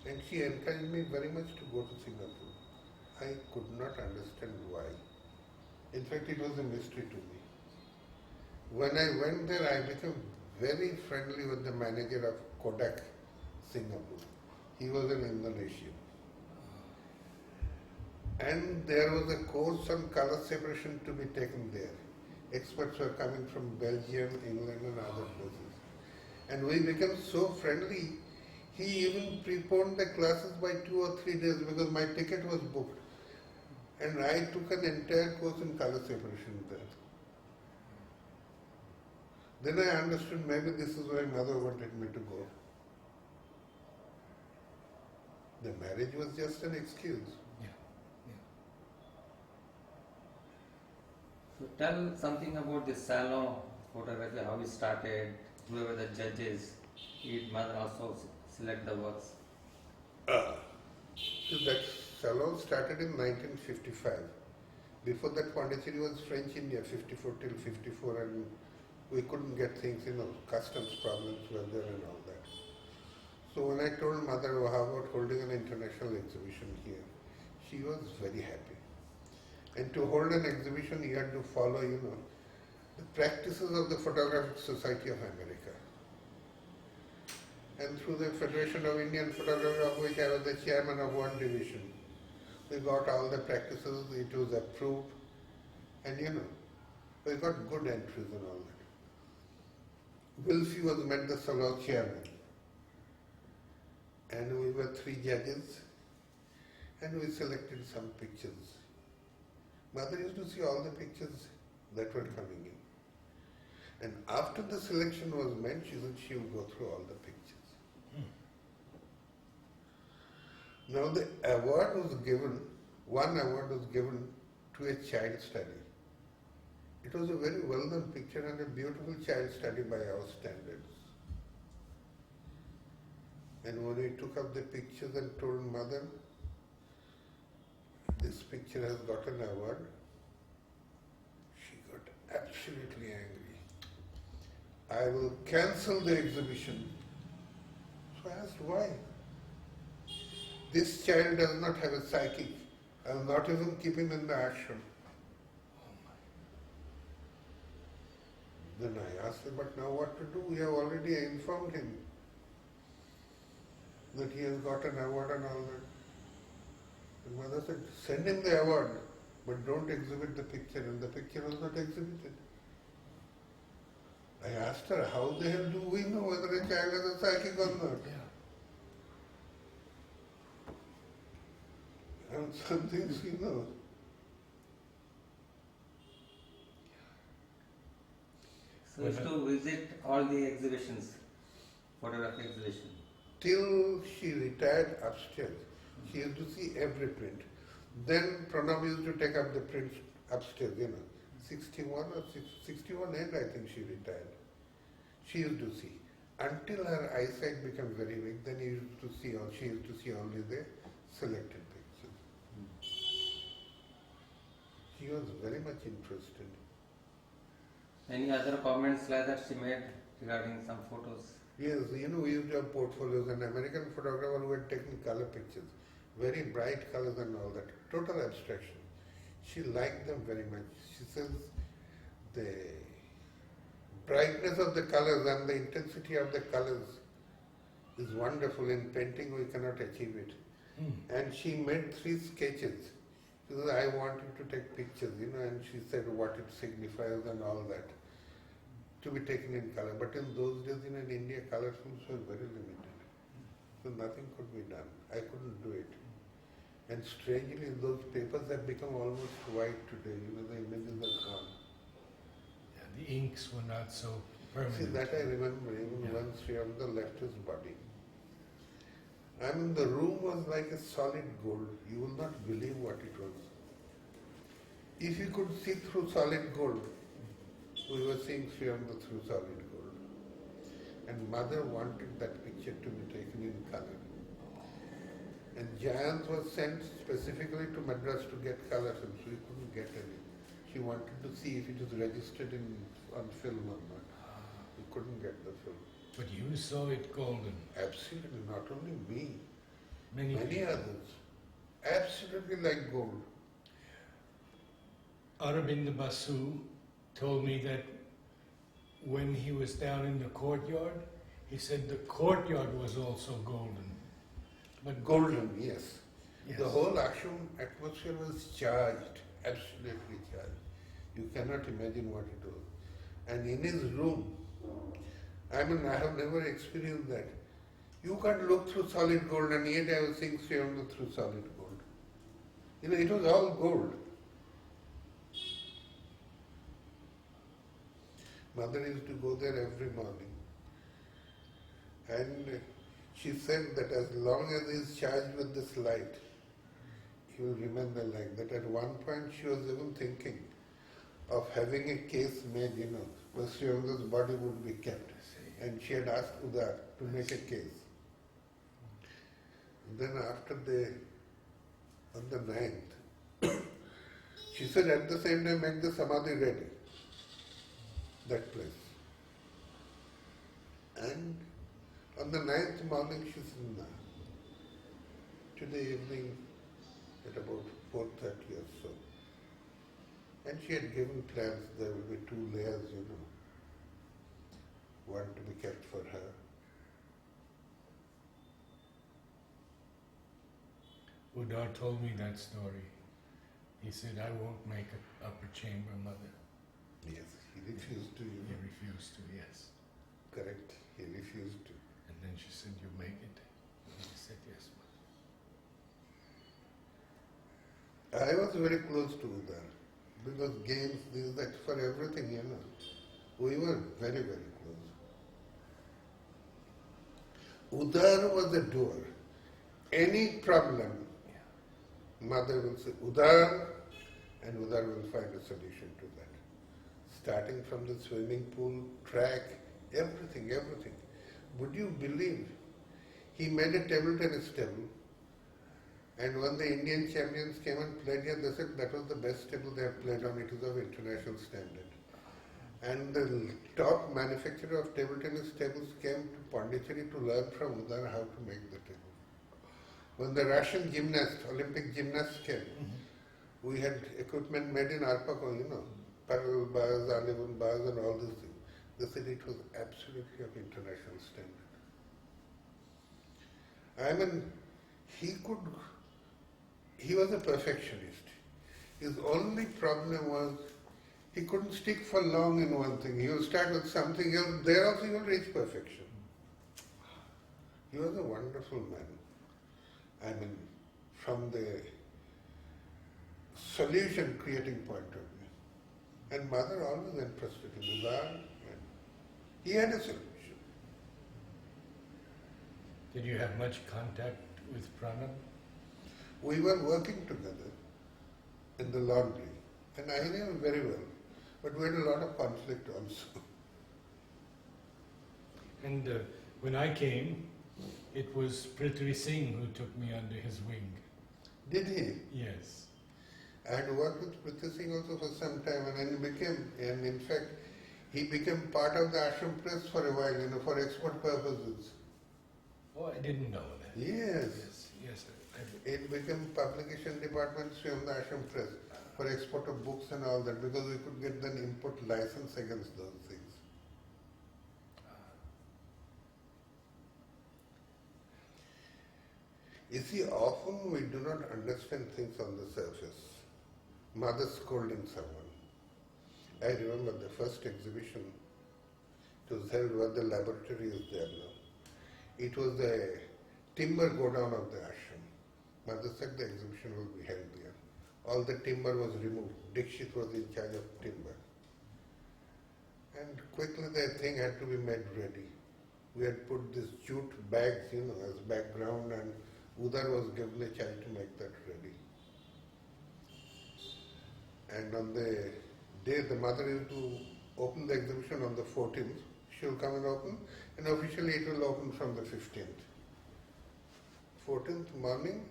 And she encouraged me very much to go to Singapore. I could not understand why. In fact, it was a mystery to me. When I went there, I became very friendly with the manager of Kodak, Singapore. He was an Indonesian. And there was a course on color separation to be taken there. Experts were coming from Belgium, England and other places. And we became so friendly, he even preponed the classes by 2 or 3 days because my ticket was booked. And I took an entire course in color separation there. Then I understood maybe this is why mother wanted me to go. The marriage was just an excuse. So tell something about this salon photography, how it started, who were the judges, did mother also select the works? So that salon started in 1955. Before that, Pondicherry was French India, 54 till 54, and we couldn't get things, customs problems were there and all that. So when I told mother, how about holding an international exhibition here, she was very happy. And to hold an exhibition, you had to follow, the practices of the Photographic Society of America. And through the Federation of Indian Photography, of which I was the chairman of one division, we got all the practices, it was approved, and we got good entries and all that. Wilfie was made the salon chairman. And we were 3 judges, and we selected some pictures. Mother used to see all the pictures that were coming in. And after the selection was made, she said she would go through all the pictures. Now the award was given, one award was given to a child study. It was a very well-known picture and a beautiful child study by our standards. And when we took up the pictures and told mother, this picture has got an award, she got absolutely angry. I will cancel the exhibition. So I asked why. This child does not have a psychic. I will not even keep him in the ashram. Then I asked her, but now what to do? We have already informed him that he has got an award and all that. And mother said, send him the award, but don't exhibit the picture. And the picture was not exhibited. I asked her, how the hell do we know whether a child has a psychic or not? And some things we know. So you used to visit all the exhibitions, photography exhibition. Till she retired upstairs, she used to see every print. Then Pranab used to take up the prints upstairs, 61 or 61 end I think she retired. She used to see. Until her eyesight became very weak, then she used to see only the selected pictures. She was very much interested. Any other comments like that she made regarding some photos? Yes, you know, we used to have portfolios. An American photographer who had taken color pictures, very bright colors and all that, total abstraction. She liked them very much. She says the brightness of the colors and the intensity of the colors is wonderful. In painting, we cannot achieve it. And she made 3 sketches. She said, I want you to take pictures, you know, and she said what it signifies and all that, to be taken in color. But in those days, you know, in India, color films were very limited. So nothing could be done. I couldn't do it. And strangely, those papers have become almost white today. You know, the images are gone. Yeah, the inks were not so permanent. See, that I remember, even once Sriyamda left his body. I mean, the room was like a solid gold. You will not believe what it was. If you could see through solid gold, we were seeing Sriyamda through solid gold. And mother wanted that picture to be taken in color. And Jayant was sent specifically to Madras to get color films. We couldn't get any. She wanted to see if it is registered on film or not. We couldn't get the film. But you saw it golden. Absolutely, not only me, Many people. others. Absolutely like gold. Aurobindo Basu told me that when he was down in the courtyard, he said the courtyard was also golden. But Golden, yes. yes. The whole ashram atmosphere was charged, absolutely charged. You cannot imagine what it was. And in his room, I mean, I have never experienced that. You can't look through solid gold, and yet I was seeing Sriyamda through solid gold. You know, it was all gold. Mother used to go there every morning. And she said that as long as he is charged with this light, he will remain there like that. At one point she was even thinking of having a case made, you know, where Sriyamda's body would be kept. And she had asked Udar to make a case. Then after on the 9th, she said at the same time make the Samadhi ready, that place. And on the 9th morning she said, no. Today evening at about 4:30 or so. And she had given plans, there will be 2 layers, you know. One to be kept for her. Udar told me that story. He said, I won't make an upper chamber, mother. Yes, he refused to, you He know. refused to, yes. Correct, he refused to. And then she said, you make it. And he said, yes, mother. I was very close to Udar because games, this, that, for everything, you know. We were very, very close. Udar was a doer. Any problem, mother will say Udar, and Udar will find a solution to that. Starting from the swimming pool, track, everything. Would you believe he made a table tennis table, and when the Indian champions came and played here, they said that was the best table they have played on, it is of international standard. And the top manufacturer of table tennis tables came to Pondicherry to learn from Udar how to make the table. When the Russian gymnasts, Olympic gymnasts came, we had equipment made in Arpaco, you know, parallel bars, uneven bars and all these things. They said it was absolutely of international standard. I mean, he was a perfectionist. His only problem was he couldn't stick for long in one thing. He would start with something else, there also he would reach perfection. He was a wonderful man. I mean, from the solution creating point of view. And mother always interested in Udar, and he had a solution. Did you have much contact with Pranab? We were working together in the laundry, and I knew him very well, but we had a lot of conflict also. And when I came, it was Prithvi Singh who took me under his wing. Did he? Yes. I had worked with Prithvi Singh also for some time, and in fact, He became part of the ashram press for a while, for export purposes. Oh, I didn't know that. Yes. Yes, sir. It became publication department from the ashram press for export of books and all that, because we could get an import license against those things. You see, often we do not understand things on the surface. Mother scolding someone. I remember the first exhibition. It was held where the laboratory is there now. It was a timber go down of the ashram. Mother said the exhibition will be held there. All the timber was removed. Dikshit was in charge of timber. And quickly the thing had to be made ready. We had put these jute bags, as background, and Udar was given a charge to make that ready. And on the day the mother is to open the exhibition on the 14th, she will come and open, and officially it will open from the 15th. 14th morning,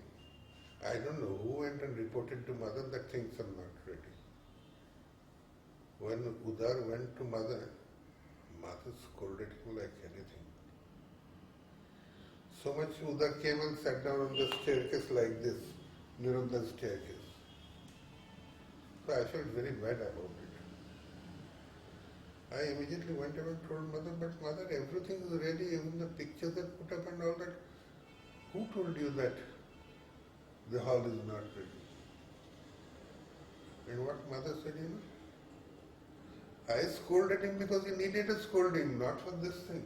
I don't know who went and reported to mother that things are not ready. When Udar went to mother scolded him like anything. So much Udar came and sat down on the staircase like this, near the staircase. So I felt very bad about it. I immediately went and told mother, but mother, everything is ready, even the pictures are put up and all that. Who told you that the hall is not ready? And what mother said, I scolded him because he needed a scolding, not for this thing.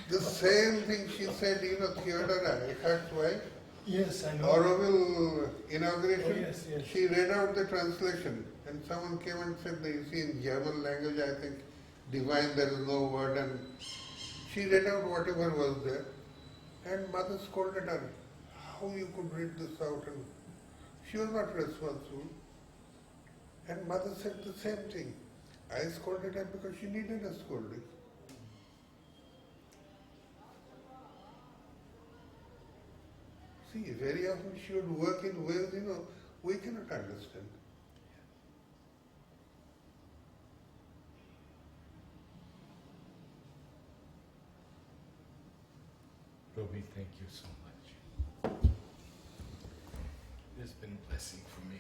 The same thing she said, Theodora, Eckhardt's wife, Yes, I know. Auroville inauguration, Oh, yes, yes. she read out the translation and someone came and said that you see in German language, I think, divine there is no word, and she read out whatever was there and mother scolded her. How you could read this out? And she was not responsible. And mother said the same thing. I scolded her because she needed a scolding. See, very often she would work in ways, we cannot understand. Robi, thank you so much. It has been a blessing for me.